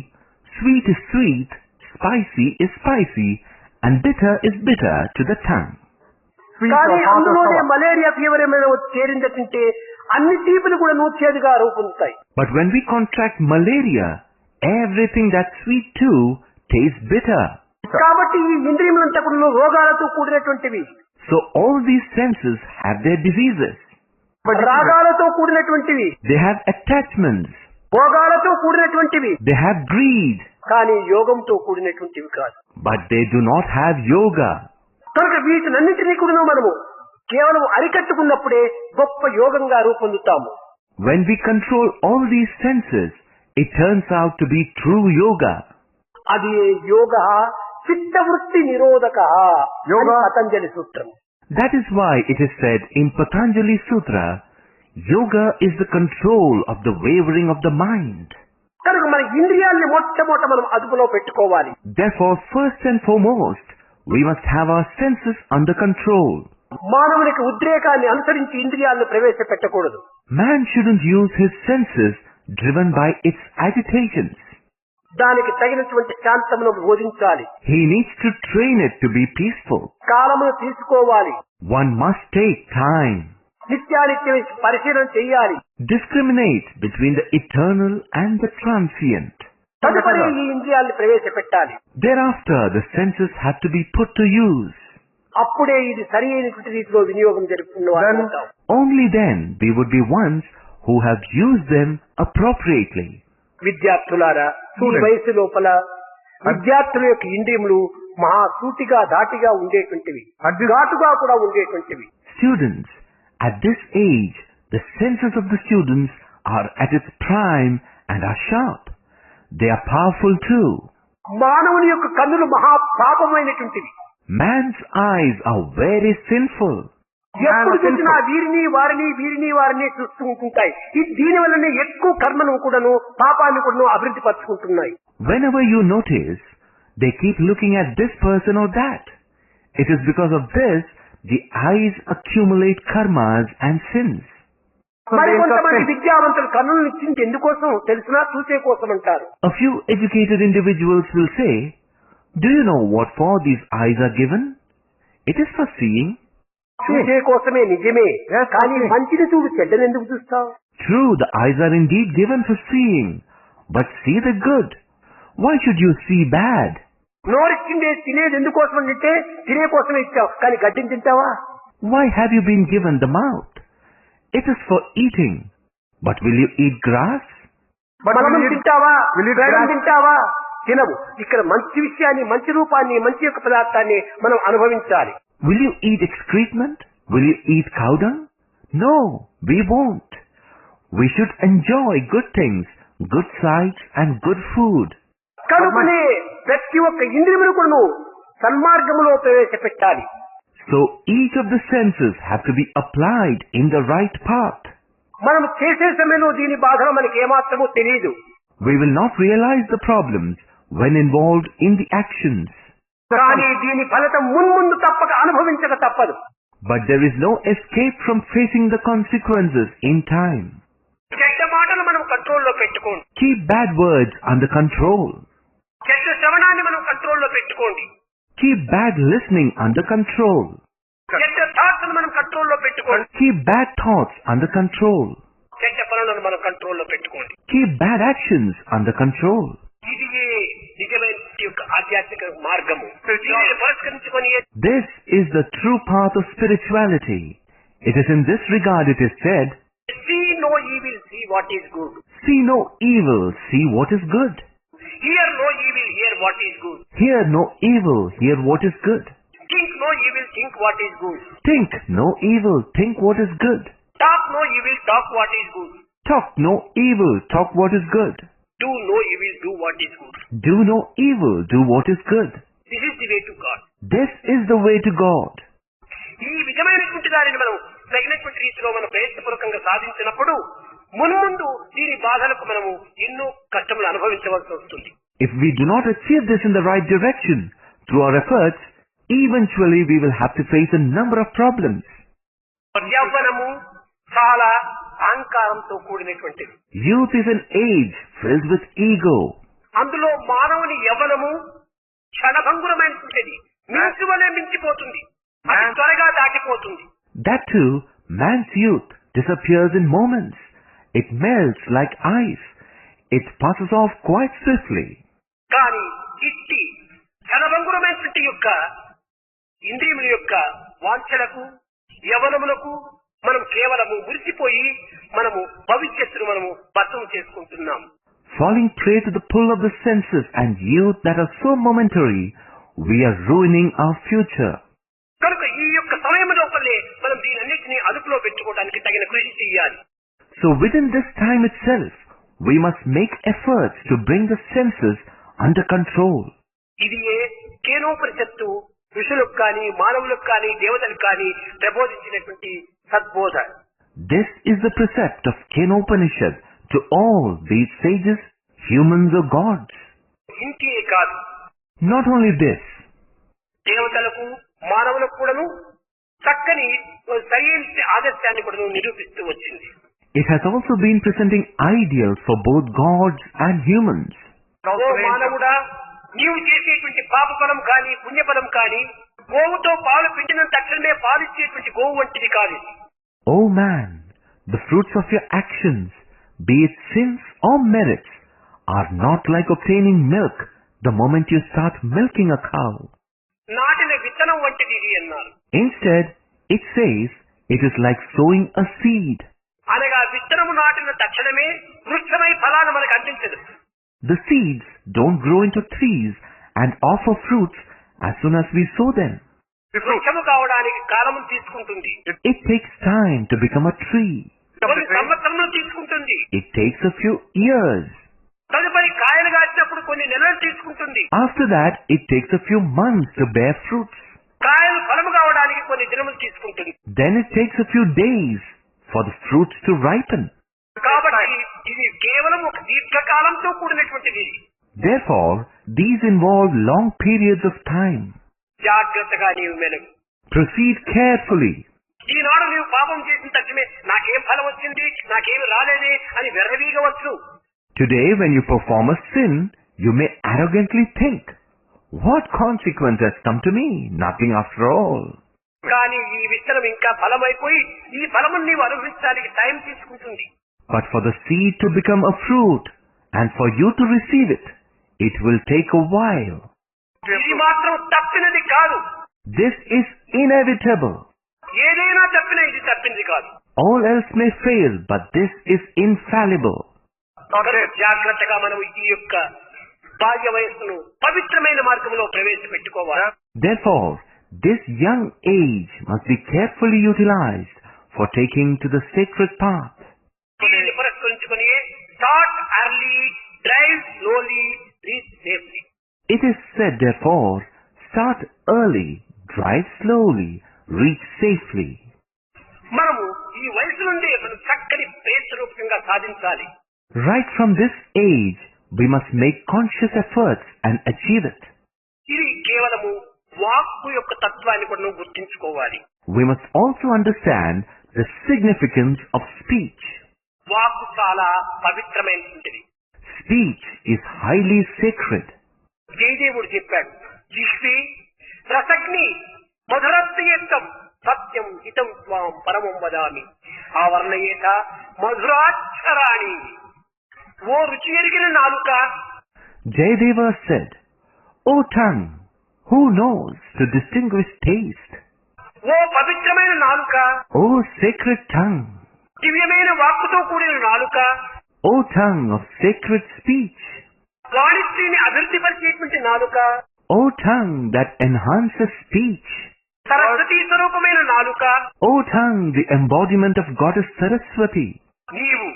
sweet is sweet, spicy is spicy, and bitter is bitter to the tongue. కానీ అందులోనే మలేరియా ఫీవర్ ఏమైనా చేరిందంటే అన్ని తీపులు కూడా చేదుగా రూపొందుతాయి. But when we contract malaria, everything that's sweet too tastes bitter. కాబట్టి ఈ ఇంద్రియములంతా కూడా రోగాలతో కూడినటువంటివి. So all these senses have their diseases. రాగాలతో కూడినటువంటివి. They have attachments. భోగాలతో కూడినటువంటివి. They have greed. కానీ యోగంతో కూడినటువంటివి కాదు. But they do not have yoga. కనుక వీటినన్నింటినీ కూడా మనము కేవలం అరికట్టుకున్నప్పుడే గొప్ప యోగంగా రూపొందుతాము. When we control all these senses, it turns out to be true yoga. అది యోగ చిత్తవృత్తి నిరోధక పతంజలి సూత్రం. That is why it is said in Patanjali Sutra, yoga is the control of the wavering of the mind. కనుక మన ఇంద్రియాల్ని మొట్టమొదట మనం అదుపులో పెట్టుకోవాలి. Therefore, first and foremost, we must have our senses under control. మానవునికి ఉద్రేకాన్ని అనుసరించి ఇంద్రియాలను ప్రవేశపెట్టకూడదు. Man shouldn't use his senses driven by its agitations. దానికి తగినటువంటి శాంతమును బోధించాలి. He needs to train it to be peaceful. కాలమును తీసుకోవాలి. One must take time. నిత్యానిత్యం పరిశీలన చేయాలి. Discriminate between the eternal and the transient. తదుపరి ఈ ఇంద్రియాలను ప్రవేశపెట్టాలి. Thereafter, the senses have to be put to use. అప్పుడే ఇది సరి అయినటువంటి రీతిలో వినియోగం జరుపుకున్నవారు. Only then we would be ones who have used them appropriately. విద్యార్థులారా, ఈ వయసు లోపల విద్యార్థుల యొక్క ఇంద్రియములు మహా సూటిగా ధాటిగా ఉండేటువంటివి, ఘాటుగా కూడా ఉండేటువంటివి. Students, at this age, the senses of the students are at its prime and are sharp. They are powerful too. మానవుని యొక్క కన్నులు మహా పాపమైనటువంటివి. Man's eyes are very sinful. ఎప్పుడు చూసినా వీరిని వారిని చూస్తూ ఉంటుంటాయి. దీని వల్లనే ఎక్కువ కర్మను కూడాను పాపాన్ని కూడాను అభివృద్ధి పరుచుకుంటున్నాయి. Whenever you notice, they keep looking at this person or that. It is because of this the eyes accumulate karmas and sins. మరి కొంతమంది విద్యావంతులు కన్నులను ఇచ్చింది ఎందుకోసం తెలిసినా చూసే కోసం అంటారు. A few educated individuals will say, do you know what for these eyes are given? It is for seeing. చూసే కోసమే నిజమే, కానీ మంచిని చూడు, చెడ్డను ఎందుకు చూస్తావు? True, the eyes are indeed given for seeing, but see the good. Why should you see bad? నోరిచ్చిందే తినేది ఎందుకోసం అంటే తినే కోసమే ఇచ్చావు, కానీ గడ్డిని తింటావా? Why have you been given the mouth? It is for eating, but will you eat grass? బలం తింటావా? వేగం తింటావా? తినవు. ఇక్కడ మంచి విషయాన్ని, మంచి రూపాన్ని, మంచి యొక్క పదార్థాన్ని మనం అనుభవించాలి. Will you eat excrement? Will you eat cow dung? No, we won't. We should enjoy good things, good sights and good food. కనుకనే ప్రతి ఒక్క ఇంద్రియమును కూడా సన్మార్గములో ప్రవేశపెట్టాలి. So each of the senses have to be applied in the right path. మనం చేసే సమయంలో దీని బాధలు మనకి ఏమాత్రమూ తెలియదు. We will not realize the problems when involved in the actions. కానీ దీని ఫలితం మున్ముందు తప్పక అనుభవించక తప్పదు. But there is no escape from facing the consequences in time. చెడ్డ మాటలు మనం కంట్రోల్లో పెట్టుకోండి. Keep bad words under control. చెడ్డ శ్రవణాన్ని మనం కంట్రోల్లో పెట్టుకోండి. Keep bad listening under control. చెడ్డ థాట్స్ మనం కంట్రోల్లో పెట్టుకోండి. Keep bad thoughts under control. చెడ్డ పనులను మనం కంట్రోల్లో పెట్టుకోండి. Keep bad actions under control. ఇది నిజమైన యొక్క ఆధ్యాత్మిక మార్గము. దీనిని పురస్కరించుకొని This is the true path of spirituality. It is in this regard it is said, see no evil, see what is good. see no evil, see what is good. Hear no evil, hear what is good. Hear no evil, hear what is good. Think no evil, think what is good. Think no evil, think what is good. Talk no evil, talk what is good. Talk no evil, talk what is good. Do no evil, do what is good. Do no evil, do what is good. This is the way to God. This is the way to God. ఈ విధమైనటువంటి దానిని మనం తగినటువంటి రీతిలో మనం ప్రయత్నపూర్వకంగా సాధించినప్పుడు మున్ముందు దీని బాధలకు మనము ఎన్నో కష్టములు అనుభవించవలసి వస్తుంది. If we do not achieve this in the right direction through our efforts, eventually we will have to face a number of problems. యవ్వనము చాలా అహంకారంతో కూడినటువంటిది. Youth is an age filled with ego. అందులో మానవుని యవ్వనము క్షణభంగురమైనటువంటిది. మించు వలె మించిపోతుంది, అది త్వరగా దాటిపోతుంది. That too, man's youth disappears in moments. It melts like ice. It passes off quite swiftly. కానీ ఇట్టి క్షణభంగురమైనటువంటి యొక్క ఇంద్రియముల యొక్క వాంఛలకు యవనములకు మనం కేవలము మురిసిపోయి మనము భవిష్యత్తును మనము భద్రం చేసుకుంటున్నాం. Falling prey to the pull of the senses and youth that are so momentary, we are ruining our future. కనుక ఈ యొక్క సమయం లోపలే మనం దీనన్నిటినీ అదుపులో పెట్టుకోవడానికి తగిన కృషి చేయాలి. So within this time itself, we must make efforts to bring the senses under control. ఇది కేనోపనిషత్తు ఋషులకు కానీ మానవులకు కానీ దేవతలకు కానీ ప్రబోధించినటువంటి సద్బోధ. This is the precept of Kenopanishad to all these sages, humans or gods. ఇంతే కాదు, Not only this, దేవతలకు మానవులకు కూడాను చక్కని సరైన ఆదర్శాన్ని కూడా నిరూపిస్తూ వచ్చింది. it has also been presenting ideals for both gods and humans. ఓ మానవుడా, నీవు చేసేటువంటి పాప ఫలం కానీ పుణ్యఫలం కానీ గోవుతో పాలు పిండిన తక్షణమే పాలిచ్చేటువంటి గోవు వంటిది కాదు. O man, the fruits of your actions, be it sins or merits, are not like obtaining milk the moment you start milking a cow. నాటిన విత్తనం వంటిది ఇది అన్నారు. Instead, it says it is like sowing a seed. అనగా విత్తనము నాటిన తక్షణమే వృక్షమై ఫలాన్ని మనకు అందించదు. The seeds don't grow into trees and offer fruits as soon as we sow them. వృక్షము కావడానికి కాలము తీసుకుంటుంది. It takes time to become a tree. కొన్ని సంవత్సరములు తీసుకుంటుంది. It takes a few years. తదుపరి కాయలు కాసినప్పుడు కొన్ని నెలలు తీసుకుంటుంది. After that, it takes a few months to bear fruits. కాయలు ఫలము కావడానికి కొన్ని దినములు తీసుకుంటుంది. Then it takes a few days for the fruits to ripen. కాబట్టి ఇది కేవలం ఒక దీర్ఘకాలంతో కూడినటువంటిది. Therefore, these involve long periods of time. జాగ్రత్తగా నీవు మెలుగు. Proceed carefully. ఈనాడు నీవు పాపం చేసిన తక్షణమే నాకేం ఫలం వచ్చింది, నాకేమి రాలేదే అని వెర్రవీగవచ్చు. Today, when you perform a sin, you may arrogantly think, what consequence has come to me? Nothing after all. కానీ ఈ విత్తనం ఇంకా ఫలమైపోయి ఈ ఫలమును నీవు అనుభవించడానికి టైం తీసుకుంటుంది. But for the seed to become a fruit and for you to receive it, it will take a while. ఇది మాత్రం తప్పినది కాదు. This is inevitable. ఏదైనా తప్పినా ఇది తప్పింది కాదు. All else may fail, but this is infallible. జాగ్రత్తగా మనం ఈ యొక్క బాల్య వయస్సును పవిత్రమైన మార్గంలో ప్రవేశపెట్టుకోవాలి. Therefore, this young age must be carefully utilized for taking to the sacred path. దీనిని పురస్కరించుకుని start early, drive slowly, reach safely. It is said, therefore, start early, drive slowly, reach safely. మనము ఈ వయసు నుండి మనం చక్కని ప్రయత్నరూపకంగా సాధించాలి. Right from this age, we must make conscious efforts and achieve it. ఇది కేవలము వాక్కు యొక్క తత్వాన్ని కూడా నువ్వు గుర్తించుకోవాలి. We must also understand the significance of speech. వాక్కు చాలా పవిత్రమైనటువంటిది. Speech is highly sacred. జయదేవుడు చెప్పాడు, జిహ్వే రసగ్ని మధురత్వం సత్యం హితం స్వాం పరమం వదామి ఆవర్ణయేత మధురాక్షరాణి. ఓ రుచి ఎరిగిన నాలుక, Jayadeva said, O tongue, who knows to distinguish taste? ఓ పవిత్రమైన నాలుక, O sacred tongue, దివ్యమైన వాక్కుతో కూడిన నాలుక, O tongue of sacred speech, వాణిజ్యాన్ని అభివృద్ధి పరిచేటువంటి నాలుక, O tongue that enhances speech, Saraswati స్వరూపమైన నాలుక, O tongue the embodiment of Goddess Saraswati. నీవు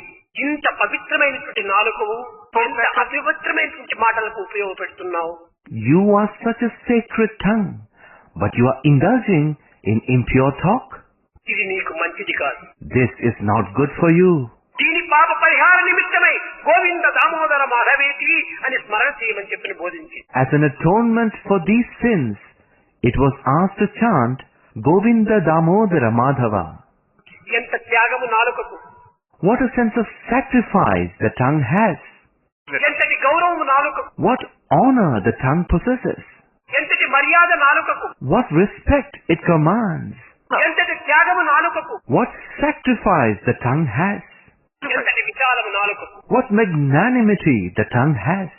ఇంత పవిత్రమైనటువంటి నాలుకవు ఇంత అపవిత్రమైనటువంటి మాటలకు ఉపయోగపెడుతున్నావు. You are such a sacred tongue, but you are indulging in impure talk? ఇది నీకు మంచిది కాదు. This is not good for you. దీని పాప పరిహార నిమిత్తమై గోవింద దామోదర మాధవేతి అని స్మరణ చేయమని చెప్పిన బోధించి. As an atonement for these sins, it was asked to chant Govinda Damodara Madhava. ఎంత త్యాగము నాలుకకు. What a sense of sacrifice the tongue has. ఎంతటి గౌరవము నాలుకకు. What honor the tongue possesses. ఎంతటి మర్యాద నాలుకకు. What respect it commands. ఎంతటి త్యాగము నాలుకకు. What sacrifice the tongue has. ఎంతటి విచారము నాలుకకు. What magnanimity the tongue has.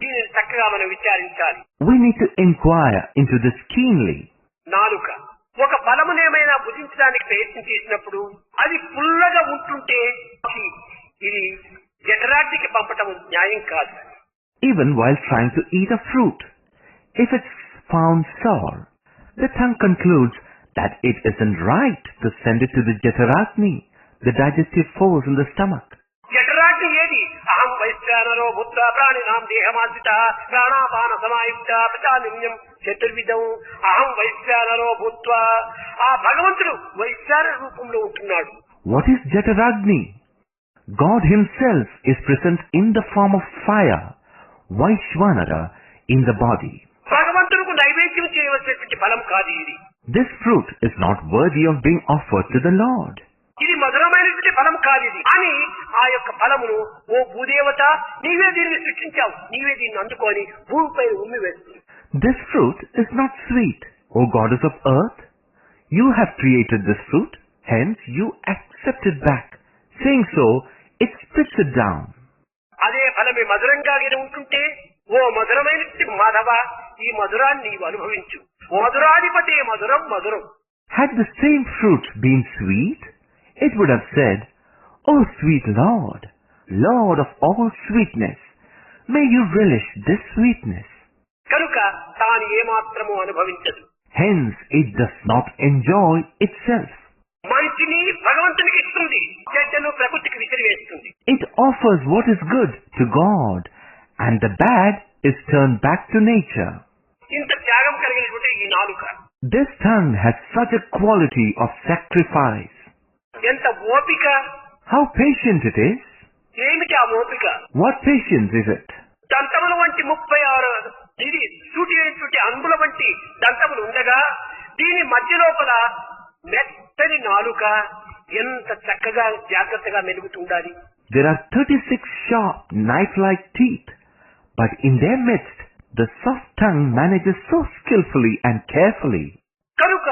దీనిని చక్కగా మనం విచారించాలి. We need to inquire into this keenly. నాలుక ఒక ఫలమునేమైనా భుజించడానికి ప్రయత్నం చేసినప్పుడు అది పుల్లగా ఉంటుంటే ఇది జఠరాగ్నికి పంపటం న్యాయం కాదు. Even while trying to eat a fruit, if it's found sour, the tongue concludes that it isn't right to send it to the Jataragni, the digestive force in the stomach. జఠరాగ్ని ఏది? అహం వైశ్వానరో భూత్వ ప్రాణినాం దేహమాశ్రిత ప్రాణాపాన సమాయుక్త ప్రచాలిన్యం చతుర్విధం అహం వైశ్వానరో భూత్వ. ఆ భగవంతుడు వైశ్వాన రూపంలో ఉంటున్నాడు. What is Jataragni? God himself is present in the form of fire, Vaishvanara, in the body. భగవంతుడికి నైవేద్యం చేయవలసినటువంటి ఫలం కాదు ఇది. This fruit is not worthy of being offered to the Lord. ఇది మధురమైనటువంటి ఫలం కాదు ఇది అని ఆ యొక్క ఫలమును ఓ భూదేవత నీవే దీన్ని సృష్టించావు, నీవే దీన్ని అందుకొని భూమిపై ఉమ్మి వేస్తుంది. This fruit is not sweet, O goddess of earth. You have created this fruit, hence you accept it back. Saying so, it spits it down. అదే ఫలమే మధురంగా ఉంటుంటే ఓ మధురమైనటువంటి మాధవ ఈ మధురాన్ని నీవు అనుభవించు. మధురాధిపతే మధురం మధురం. Had the same fruit been sweet, it would have said, O sweet Lord, Lord of all sweetness, may you relish this sweetness. కనుక తాను ఏమాత్రము అనుభవించదు. Hence it does not enjoy itself. మంచిని భగవంతునికి ఇస్తుంది, చెడ్డను ప్రకృతికి విసిరివేస్తుంది. It offers what is good to God, and the bad is turned back to nature. ఇంత త్యాగం కలిగినటువంటి ఈ నాలుక. This tongue has such a quality of sacrifice. ఎంత ఓపిక. How patient it is. ఏమిటి ఆ ఓపిక? What patience is it? దంతముల వంటి 36 ఇది సూటి అయినటువంటి అంగుల వంటి దంతములు ఉండగా దీని మధ్య లోపల మెత్తని నాలుక ఎంత చక్కగా జాగ్రత్తగా మెలుగుతుండాలి. There are 36 sharp knife-like teeth, but in their midst the soft tongue manages so skillfully and carefully. కనుక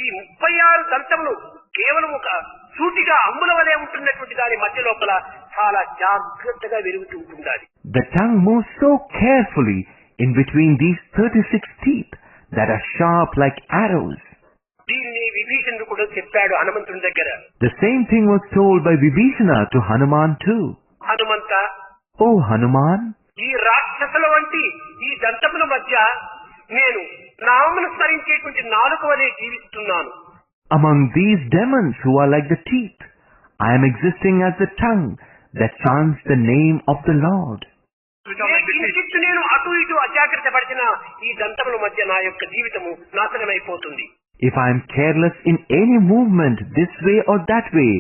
ఈ 36 దంతములు కేవలం ఒక సూటిగా అంగుల వలె ఉంటున్నటువంటి దాని మధ్య లోపల చాలా జాగ్రత్తగా వెలుగుతూ ఉండాలి. The tongue moves so carefully in between these 36 teeth that are sharp like arrows. దీన్ని విభీషణుడు కూడా చెప్పాడు హనుమంతుని దగ్గర. The same thing was told by Vibhishana to Hanuman too. Hanumantha, O Hanuman, ఈ రాక్షసుల వంటి ఈ దంతముల మధ్య నేను నామమును స్మరించేటువంటి నాలుక వలె జీవిస్తున్నాను. among these demons who are like the teeth, I am existing as the tongue that chants the name of the Lord. కించిత్తు నేను అటు ఇటు అజాగ్రత్త పడిన ఈ దంతముల మధ్య నా యొక్క జీవితము నాశనమైపోతుంది. If I am careless in any movement this way or that way,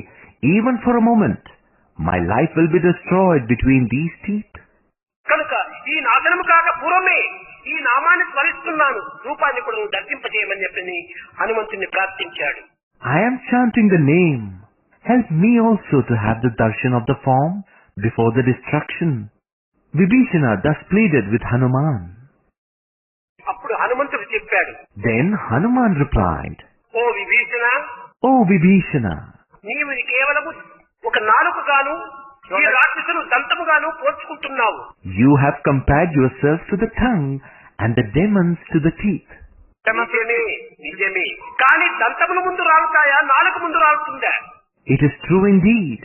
even for a moment, my life will be destroyed between these teeth. కనుక ఈ నాశనము కాక పూర్వమే ఈ నామాన్ని స్మరిస్తున్నాను, రూపాన్ని కూడా నువ్వు దర్శింపజేయమని చెప్పి హనుమంతుని ప్రార్థించాడు. I am chanting the name. Help me also to have the darshan of the form before the destruction. Vibhishana thus pleaded with Hanuman. అప్పుడు హనుమంతుడు చెప్పాడు. Then Hanuman replied, ఓ విభీషణ, O Vibhishana, నీవు కేవలము ఒక నాలుకగాను ఈ రాక్షసులు దంతముగాను పోల్చుకుంటున్నావు. you have compared yourself to the tongue and the demons to the teeth. నిజమే, కానీ దంతముల ముందు రాలుతాయా, నాలుక ముందు రాలుతుందా? It is true indeed,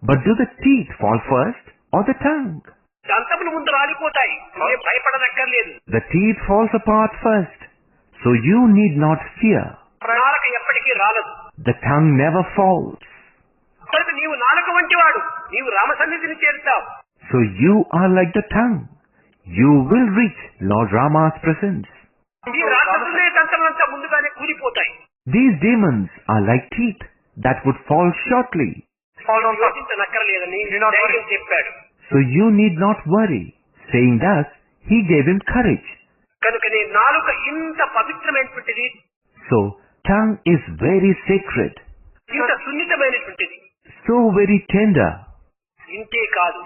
but do the teeth fall first or the tongue? దంతముల ముందు రాలిపోతాయి, నువ్వే భయపడనక్కర్లేదు. The teeth falls apart first, so you need not fear. నాలుక ఎప్పటికీ రాలదు. The tongue never falls. కనుక నీవు నాలుక వంటి వాడు, నీవు రామ సన్నిధిని చేరుతావు. So you are like the tongue. You will reach Lord Rama's presence. ఈ రాక్షసులే దంతములంతా ముందుగానే కూలిపోతాయి. These demons are like teeth that would fall shortly. యోచించనక్కర్లేదని ధైర్యం చెప్పాడు. So you need not worry. Saying thus, he gave him courage. కనుకనే నాలుక ఇంత పవిత్రమైనటువంటిది. So tongue is very sacred. ఇంత సున్నితమైనటువంటిది. So very tender. ఇంతే కాదు,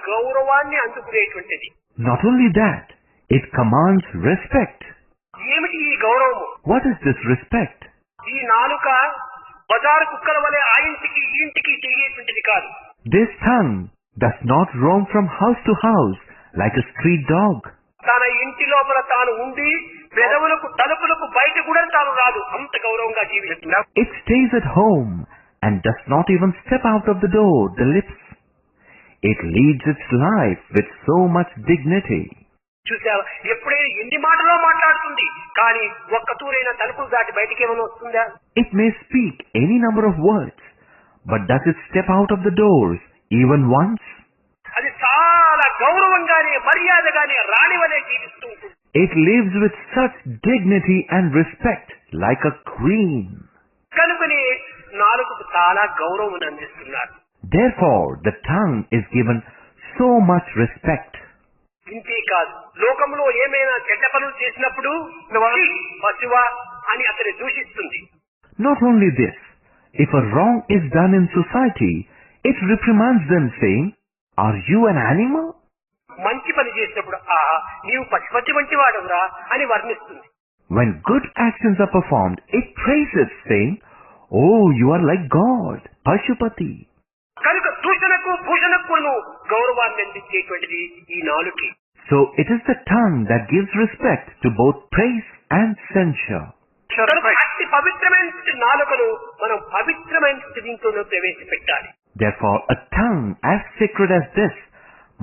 గౌరవాన్ని అందుకునేటువంటిది. Not only that, it commands respect. ఏమిటి ఈ గౌరవము? What is this respect? ఈ నాలుక బజారు కుక్కల వలె ఆ ఇంటికి ఈ ఇంటికి తిరిగేటువంటిది కాదు. This tongue does not roam from house to house like a street dog. తన ఇంటి లోపల తాను ఉండి పెదవులకు తలుపులకు బయట కూడా తాను రాదు. అంత గౌరవంగా జీవిస్తుంది. It stays at home and does not even step out of the door, the lips. It leads its life with so much dignity. చూసావా, ఎప్పుడే ఎన్ని మాటలో మాట్లాడుతుంది, కానీ ఒక్క తూరైన తలుపులు దాటి బయటికి ఏమైనా వస్తుందా? It may speak any number of words, but does it step out of the doors even once? అది చాలా గౌరవంగానే మర్యాదగానే రాణి వలె జీవిస్తూ ఉంటుంది. It lives with such dignity and respect like a queen. కనుకనే నాలుగుకు చాలా గౌరవం అందిస్తున్నారు. Therefore, the tongue is given so much respect. ఇంతే కాదు, లోకంలో ఏమైనా చెడ్డ పనులు చేసినప్పుడు పశువా అని అతని దూషిస్తుంది. Not only this, if a wrong is done in society, it reprimands them saying, "Are you an animal?" మంచి పని చేసినప్పుడు నీవు పశుపతి వంటి వాడవురా అని వర్ణిస్తుంది. When good actions are performed, it praises saying, "Oh, you are like God, Pashupati." కనుక దూషణకు భూషణకు గౌరవాన్ని అందించేటువంటిది ఈ నాలుకే. So it is the tongue that gives respect to both praise and censure. అతి పవిత్రమైన నాలుకను మనం పవిత్రమైన దీంట్లో ప్రవేశపెట్టాలి. Therefore, a tongue as sacred as this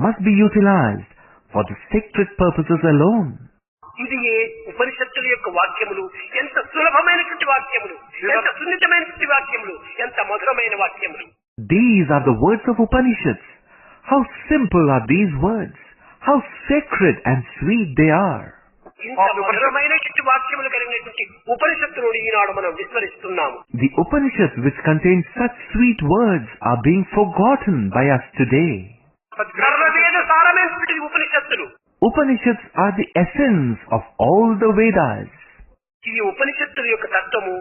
must be utilized for the sacred purposes alone. ఇది ఉపనిషత్తుల యొక్క వాక్యములు ఎంత సులభమైనటువంటి వాక్యములు, ఎంత సున్నితమైనటువంటి వాక్యములు, ఎంత మధురమైన వాక్యములు. These are the words of Upanishads. How simple are these words. How sacred and sweet they are. ఇంత మధురమైనటువంటి వాక్యములు కలిగినటువంటి ఉపనిషత్తులను ఈనాడు మనం విస్మరిస్తున్నాము. The Upanishads which contain such sweet words are being forgotten by us today. సర్వవేద సారమైనటువంటి ఉపనిషత్తులు. Upanishads are the essence of all the Vedas. ఈ ఉపనిషత్తుల యొక్క తత్వము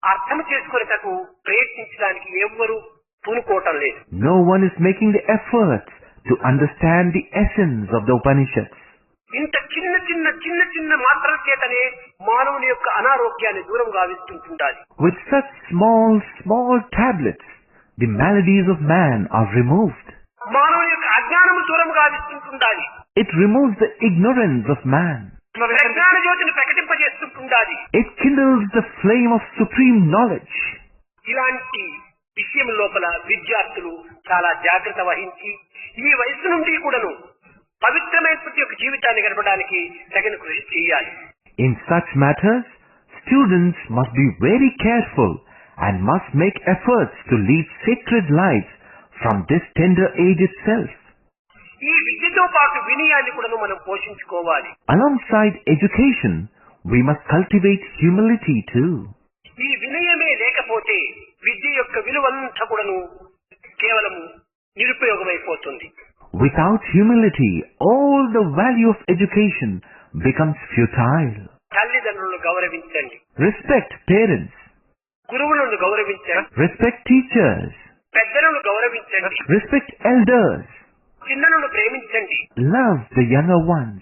అర్థం చేసుకునేటకు ప్రయత్నించడానికి ఎవ్వరూ పూనుకోవటం లేదు. No one is making the effort to understand the essence of the Upanishads. ఇంత చిన్న చిన్న చిన్న చిన్న మాత్రల చేతనే మానవుని యొక్క అనారోగ్యాన్ని దూరం గావిస్తుంటుండాలి. With such small tablets, the maladies of man are removed. మానవుని యొక్క అజ్ఞానము దూరం గావిస్తుంటుండాలి. It removes the ignorance of man. ప్రజ్ఞాన జ్యోతిని ప్రకటింపజేస్తుంటుండాలి. It kindles the flame of supreme knowledge. ఇలాంటి విషయం లోపల విద్యార్థులు చాలా జాగ్రత్త వహించి ఈ వయసు నుండి కూడాను పవిత్రమైనటువంటి ఒక జీవితాన్ని గడపడానికి తగిన కృషి చేయాలి. In such matters, students must be very careful and must make efforts to lead sacred lives from this tender age itself. ఈ విద్యతో పాటు వినయాన్ని కూడాను మనం పోషించుకోవాలి. Alongside education, we must cultivate humility too. ఈ వినయమే లేకపోతే విద్య యొక్క విలువంతా కూడాను కేవలము నిరుపయోగమైపోతుంది. Without humility, all the value of education becomes futile. తల్లిదండ్రులను గౌరవించండి. Respect parents. గురువులను గౌరవించండి. Respect teachers. పెద్దలను గౌరవించండి. Respect elders. చిన్నలను ప్రేమించండి. Love the younger ones.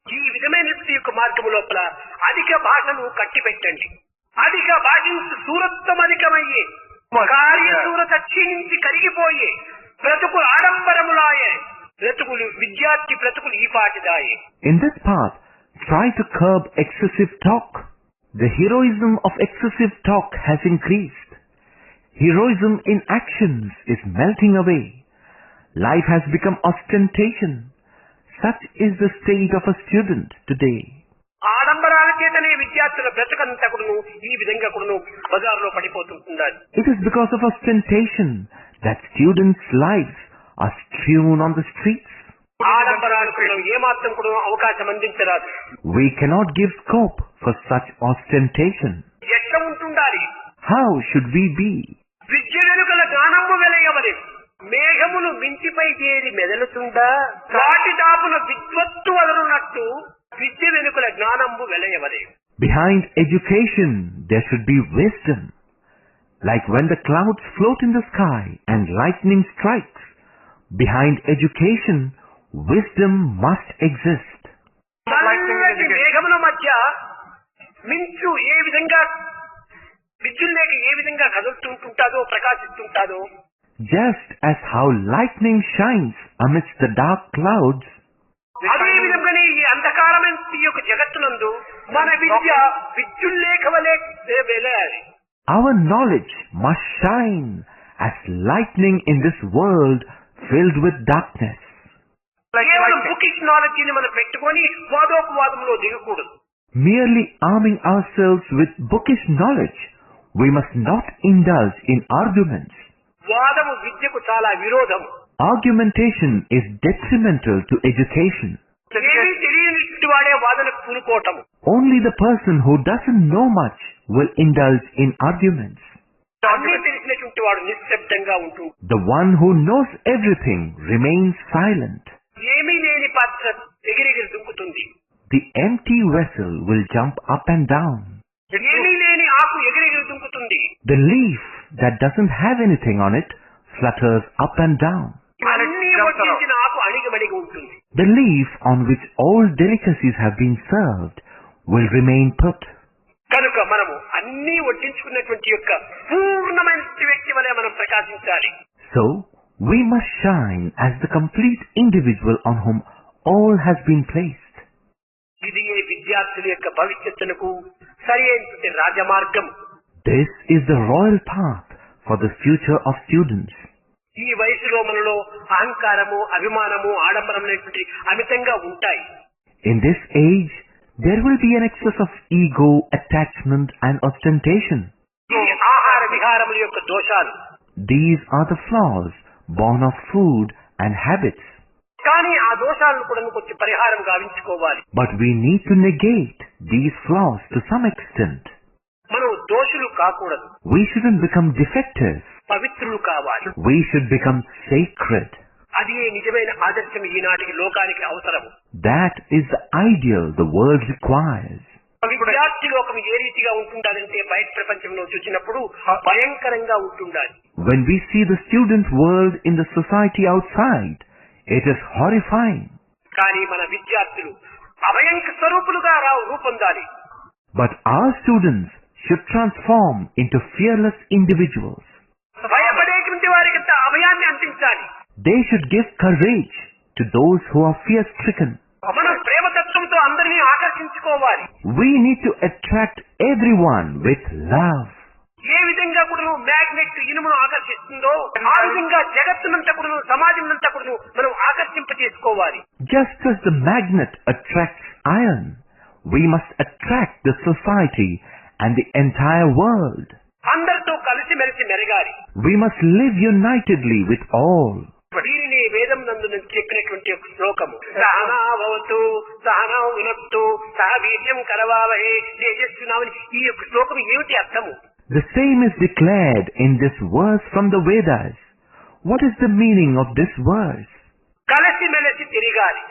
ఈ విధమైన యొక్క మార్గము లోపల అధిక భాషను కట్టిపెట్టండి. అధిక భాషించి సూరత్వం అధికమయ్యే కార్యసూరత క్షీణించి కరిగిపోయే బ్రతుకులు ఆడంబరములాయే బ్రతుకులు విద్యార్థి బ్రతుకులు ఈ పాటిదాయే. In this path, try to curb excessive talk. The heroism of excessive talk has increased. Heroism in actions is melting away. Life has become ostentation. Such is the state of a student today. ఆడంబరాల చేతనే విద్యార్థుల బ్రతుకంతా కూడాను ఈ విధంగా కూడాను బజార్లో పడిపోతుంటున్నారు. It is because of ostentation that students' lives are strewn on the streets. ఆడంబరాలకు ఏమాత్రం కూడా అవకాశం అందించరాదు. We cannot give scope for such ostentation. ఎట్లా how should we be? విద్య వెనుకల జ్ఞానము వెలయవలెను. మేఘములు మించిపై చేరి మెదలుతుండా వాటి దాపున విద్వత్తు వదలునట్టు విద్య వెనుకల జ్ఞానము వెలయవలెను. Behind education, there should be wisdom. Like when the clouds float in the sky and lightning strikes, behind education, wisdom must exist. చల్లటి మేఘముల మధ్య మించు ఏ విధంగా విద్యుల్లేక ఏ విధంగా కదులుతుంటాదో ప్రకాశిస్తుంటాదో, Just as how lightning shines amidst the dark clouds, అదే విధంగానే ఈ అంధకారమైన ఈ యొక్క జగత్తునందు మన విద్య విద్యుల్లేఖ వలె వెలయాలి. our knowledge must shine as lightning in this world filled with darkness. కేవలం బుకిష్ నాలెడ్జిని మనం పెట్టుకొని వాదోపవాదంలో దిగకూడదు. Merely arming ourselves with bookish knowledge, we must not indulge in arguments. వాదము విద్యకు చాలా విరోధము. Argumentation is detrimental to education. ఏమీ తెలియని వాడే వాదనకు పూనుకోవటము. Only the person who doesn't know much will indulge in arguments. అన్నీ తెలిసినటువంటి వాడు నిశ్శబ్దంగా ఉంటూ The one who knows everything remains silent. ఏమీ లేని పాత్ర ఎగిరెగిరి దుంకుతుంది. The empty vessel will jump up and down. ఏమీ లేని ఆకు ఎగిరెగిరి దుంకుతుంది. The leaf that doesn't have anything on it flutters up and down. అన్ని వడ్డించిన ఆకు అణిగమణిగి ఉంటుంది. The leaf on which all delicacies have been served will remain put. కనుక మనము అన్ని వడ్డించుకున్నటువంటి యొక్క పూర్ణమైన వ్యక్తి వలె మనం ప్రకాశించాలి. So, we must shine as the complete individual on whom all has been placed. ఇది ఏ విద్యార్థుల యొక్క భవిష్యత్తునకు సరి అయినటువంటి రాజమార్గం. This is the royal path for the future of students. ఈ వయసులో మనలో అహంకారము, అభిమానము, ఆడంబరం అనేటువంటి అమితంగా ఉంటాయి. In this age, there will be an excess of ego, attachment and ostentation. ఇది ఆహార విహారముల యొక్క దోషాలు. These are the flaws born of food and habits. కానీ ఆ దోషాలను కూడా కొంచెం పరిహారం గావించుకోవాలి. But we need to negate these flaws to some extent. మనం దోషులు కాకూడదు. We shouldn't become defectives. పవిత్రులు కావాలి. We should become sacred. అది నిజమైన ఆదర్శం ఈనాటికి లోకానికి అవసరము. That is the ideal the world requires. విద్యార్థి లోకం ఏ రీతిగా ఉంటుండాలంటే బయట ప్రపంచంలో చూసినప్పుడు భయంకరంగా ఉంటుండాలి. When we see the student world in the society outside, it is horrifying. కానీ మన విద్యార్థులు అభయంక స్వరూపులుగా రూపొందాలి. But our students should transform into fearless individuals. భయపడేటువంటి వారికి అభయాన్ని అందించాలి. They should give courage to those who are fear-stricken. మనం ప్రేమతత్వంతో అందరినీ ఆకర్షించుకోవాలి. We need to attract everyone with love. ఏ విధంగా కూడా magnet ఇనుమును ఆకర్షిస్తుందో ఆ విధంగా జగత్తునంతా కూడా సమాజంనంతా కూడా మనం ఆకర్షింపజేసుకోవాలి. Just as the magnet attracts iron, we must attract the society and the entire world. అందరితో కలిసిమెలిసి మెరగాలి. We must live unitedly with all. దీనిని వేదం నందు నుంచి చెప్పినటువంటి ఒక శ్లోకము. సహనావతు సహనౌ వినత్తు సహ వీర్యం కరవావహే తేజస్వినామని. ఈ యొక్క శ్లోకం ఏమిటి అర్థము? The same is declared in this verse from the Vedas. What is the meaning of this verse? కలిసిమెలిసి తిరగాలి.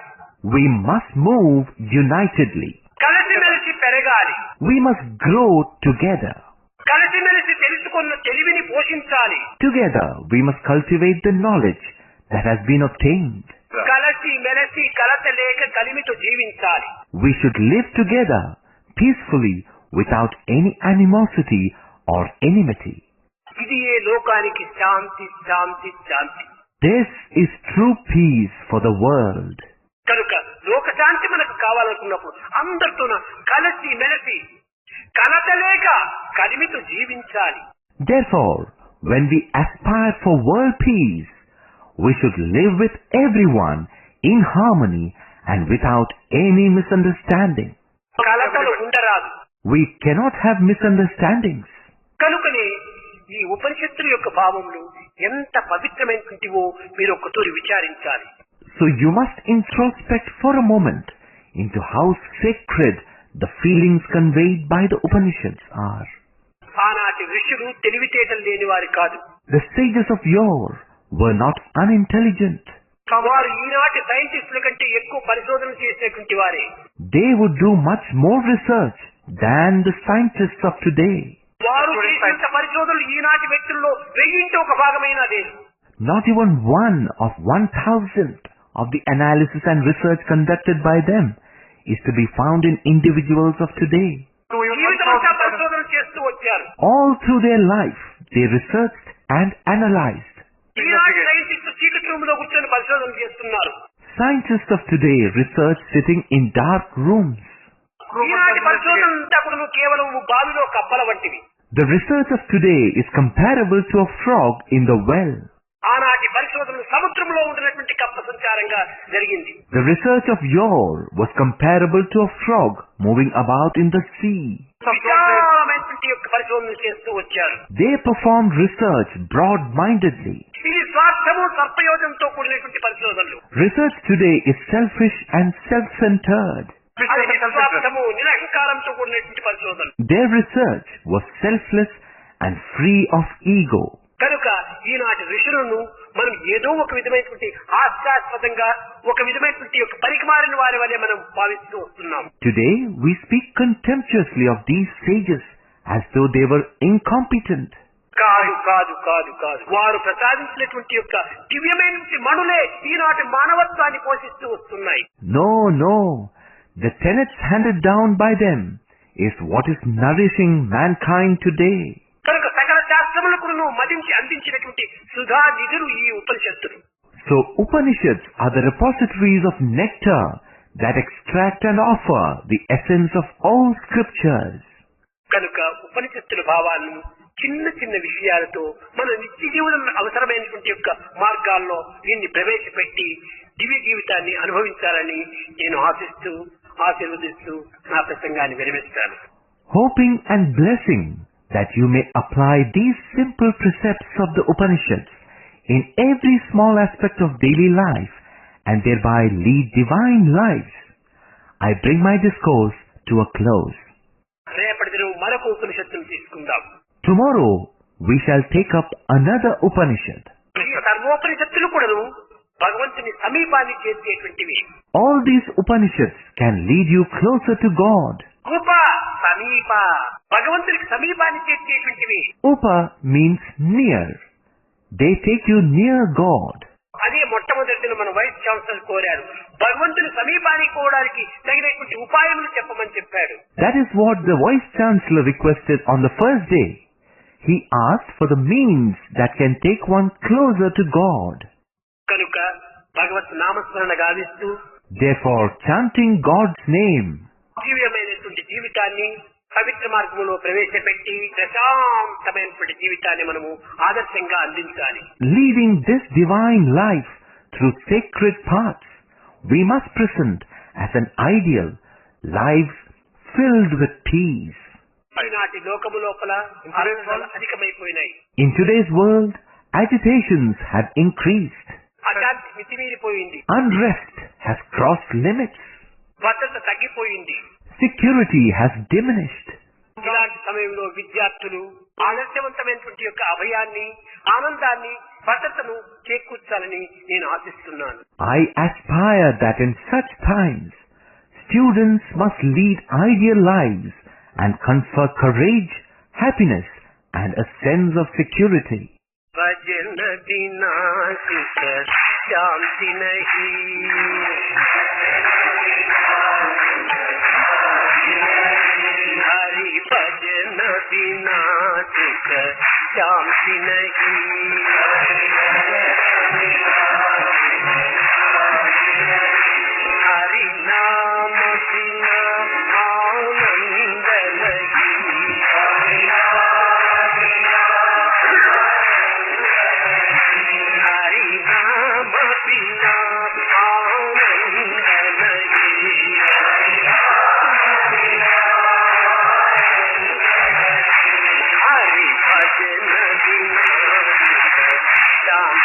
We must move unitedly. కలిసిమెలిసి పెరగాలి. We must grow together. కలిసిమెలిసి తెలుసుకున్న తెలివిని పోషించాలి. Together, we must cultivate the knowledge that has been obtained. కలిసి మెలిసి కలత లేక కలిమితో జీవించాలి. We should live together peacefully without any animosity or enmity. ఇది ఏ లోకానికి శాంతి శాంతి శాంతి. This is true peace for the world. కనుక లోక శాంతి మనకు కావాలనుకున్నప్పుడు అందరితో కలిసి మెలిసి కలత లేక కలిమితో జీవించాలి. Therefore, when we aspire for world peace, we should live with everyone in harmony and without any misunderstanding. కలతలు ఉండరాదు. We cannot have misunderstandings. కనుకనే ఈ ఉపనిషత్తుల యొక్క భావములు ఎంత పవిత్రమైనటువంటివో మీరు ఒక్కతూరి విచారించాలి. So you must introspect for a moment into how sacred the feelings conveyed by the Upanishads are. ఆనాటి ఋషులు తెలివితేటలు లేని వారి కాదు. The sages of yore were not unintelligent. వారు ఈనాటి సైంటిస్టుల కంటే ఎక్కువ పరిశోధన చేసేటువంటి వారే. They would do much more research than the scientists of today. వారు చేసినంత పరిశోధనలు ఈనాటి వ్యక్తుల్లో 1000 ఒక భాగమైన లేదు. Not even 1 of 1000 of the analysis and research conducted by them is to be found in individuals of today. జీవితమంతా పరిశోధన చేస్తూ వచ్చారు. All through their life, they researched and analyzed. ఈనాటి సైంటిస్టు చీకటి రూమ్ లో కూర్చొని పరిశోధన చేస్తున్నారు. Scientists of today research sitting in dark rooms. ఈనాటి పరిశోధన అంతా కూడా కేవలం బావిలో కప్పల వంటివి. The research of today is comparable to a frog in the well. ఆనాటి పరిశోధనలు సముద్రంలో ఉండినటువంటి కప్ప సంచారంగా జరిగింది. The research of yore was comparable to a frog moving about in the sea. విశాలమైనటువంటి యొక్క పరిశోధనలు చేస్తూ వచ్చారు. They performed research broad-mindedly. ఇది స్వార్థము సర్పయోజనంతో కూడినటువంటి పరిశోధనలు. Research today is selfish and self-centered. అది స్వార్థము నిరహంకారంతో కూడినటువంటి పరిశోధనలు. Their research was selfless and free of ego. కనుక ఈనాటి ఋషులను మనం ఏదో ఒక విధమైనటువంటి హాస్యాస్పదంగా ఒక విధమైనటువంటి యొక్క పరికమారిన వారి వల్లే మనం భావిస్తూ వస్తున్నాం. Today we speak contemptuously of these sages as though they were incompetent. కాదు కాదు కాదు కాదు వారు ప్రసాదించినటువంటి యొక్క దివ్యమైనటువంటి మణులే ఈనాటి మానవత్వాన్ని పోషిస్తూ వస్తున్నాయి. No, no. The tenets handed down by them is what is nourishing mankind today. కనుక సకల శాస్త్రములకు మదించి అందించినటువంటి సుధా నిధులు ఈ ఉపనిషత్తులు. So Upanishads are the repositories of nectar that extract and offer the essence of all scriptures. కనుక ఉపనిషత్తుల భావాలను చిన్న చిన్న విషయాలతో మన నిత్య జీవనం అవసరమైనటువంటి యొక్క మార్గాల్లో దీన్ని ప్రవేశపెట్టి దివ్య జీవితాన్ని అనుభవించాలని నేను ఆశీర్వదిస్తూ నా ప్రసంగాన్ని విరమిస్తాను. Hoping and blessing that you may apply these simple precepts of the Upanishads in every small aspect of daily life and thereby lead divine lives, I bring my discourse to a close. రేపటి దినం మరొక ఉపనిషత్తును తీసుకుందాం. Tomorrow we shall take up another Upanishad. ఈ సర్వోపనిషత్తులు కూడాను భగవంతుని సమీపాన్ని చేర్చేటువంటివి. All these Upanishads can lead you closer to God. సమీప భగవంతునికి సమీపాన్ని చేర్చేటువంటివి. Upa means near. They take you near God. అదే మొట్టమొదటి మన వైస్ ఛాన్సలర్ కోరారు, భగవంతుని సమీపానికి పోవడానికి తగినటువంటి ఉపాయములు చెప్పమని చెప్పాడు. That is what the Vice Chancellor requested on the first day. He asked for the means that can take one closer to God. కనుక భగవత్ నామస్మరణ గావిస్తూ, Therefore, chanting God's name, దివ్యమైనటువంటి జీవితాన్ని పవిత్ర మార్గంలో ప్రవేశపెట్టి ప్రశాంతమైనటువంటి జీవితాన్ని మనము ఆదర్శంగా అందించాలి. leading this divine life through sacred paths, we must present as an ideal lives filled with peace. ఈనాటి లోకము లోపల ఆలోచనలు అధికమైపోయినాయి. In today's world, agitations have increased. అశాంతి మితిమీరిపోయింది. Unrest has crossed limits. భద్రత తగ్గిపోయింది. Security has diminished. ఇలాంటి సమయంలో విద్యార్థులు ఆదర్శవంతమైనటువంటి యొక్క అభయాన్ని, ఆనందాన్ని, భద్రతను చేకూర్చాలని నేను ఆశిస్తున్నాను. I aspire that in such times, students must lead ideal lives and confer courage, happiness and a sense of security. भजन बिना सुख शांति नहीं, हरि भजन बिना सुख शांति नहीं, हरि नाम बिना आनंद नहीं, हरि नाम बिना आनंद नहीं, हरि भजन बिना शांति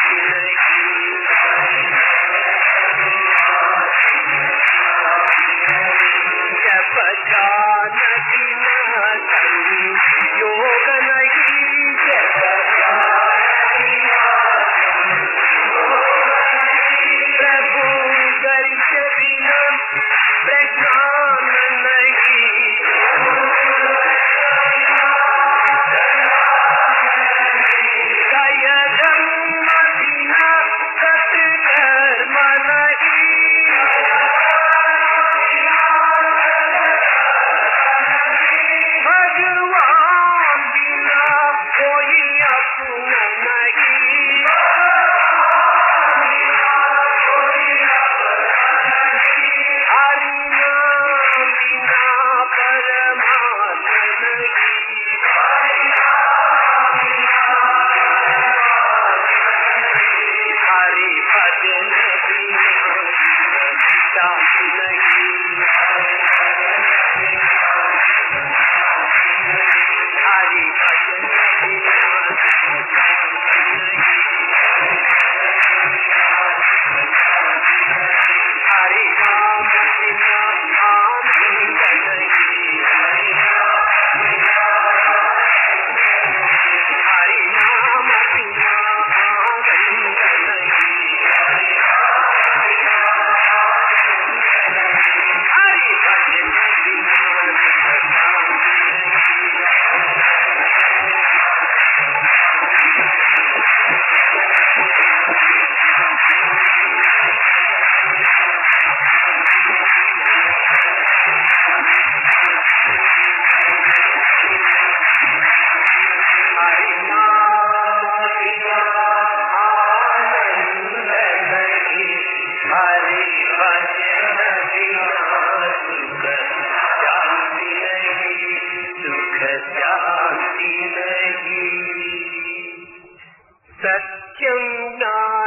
జ్ఞాన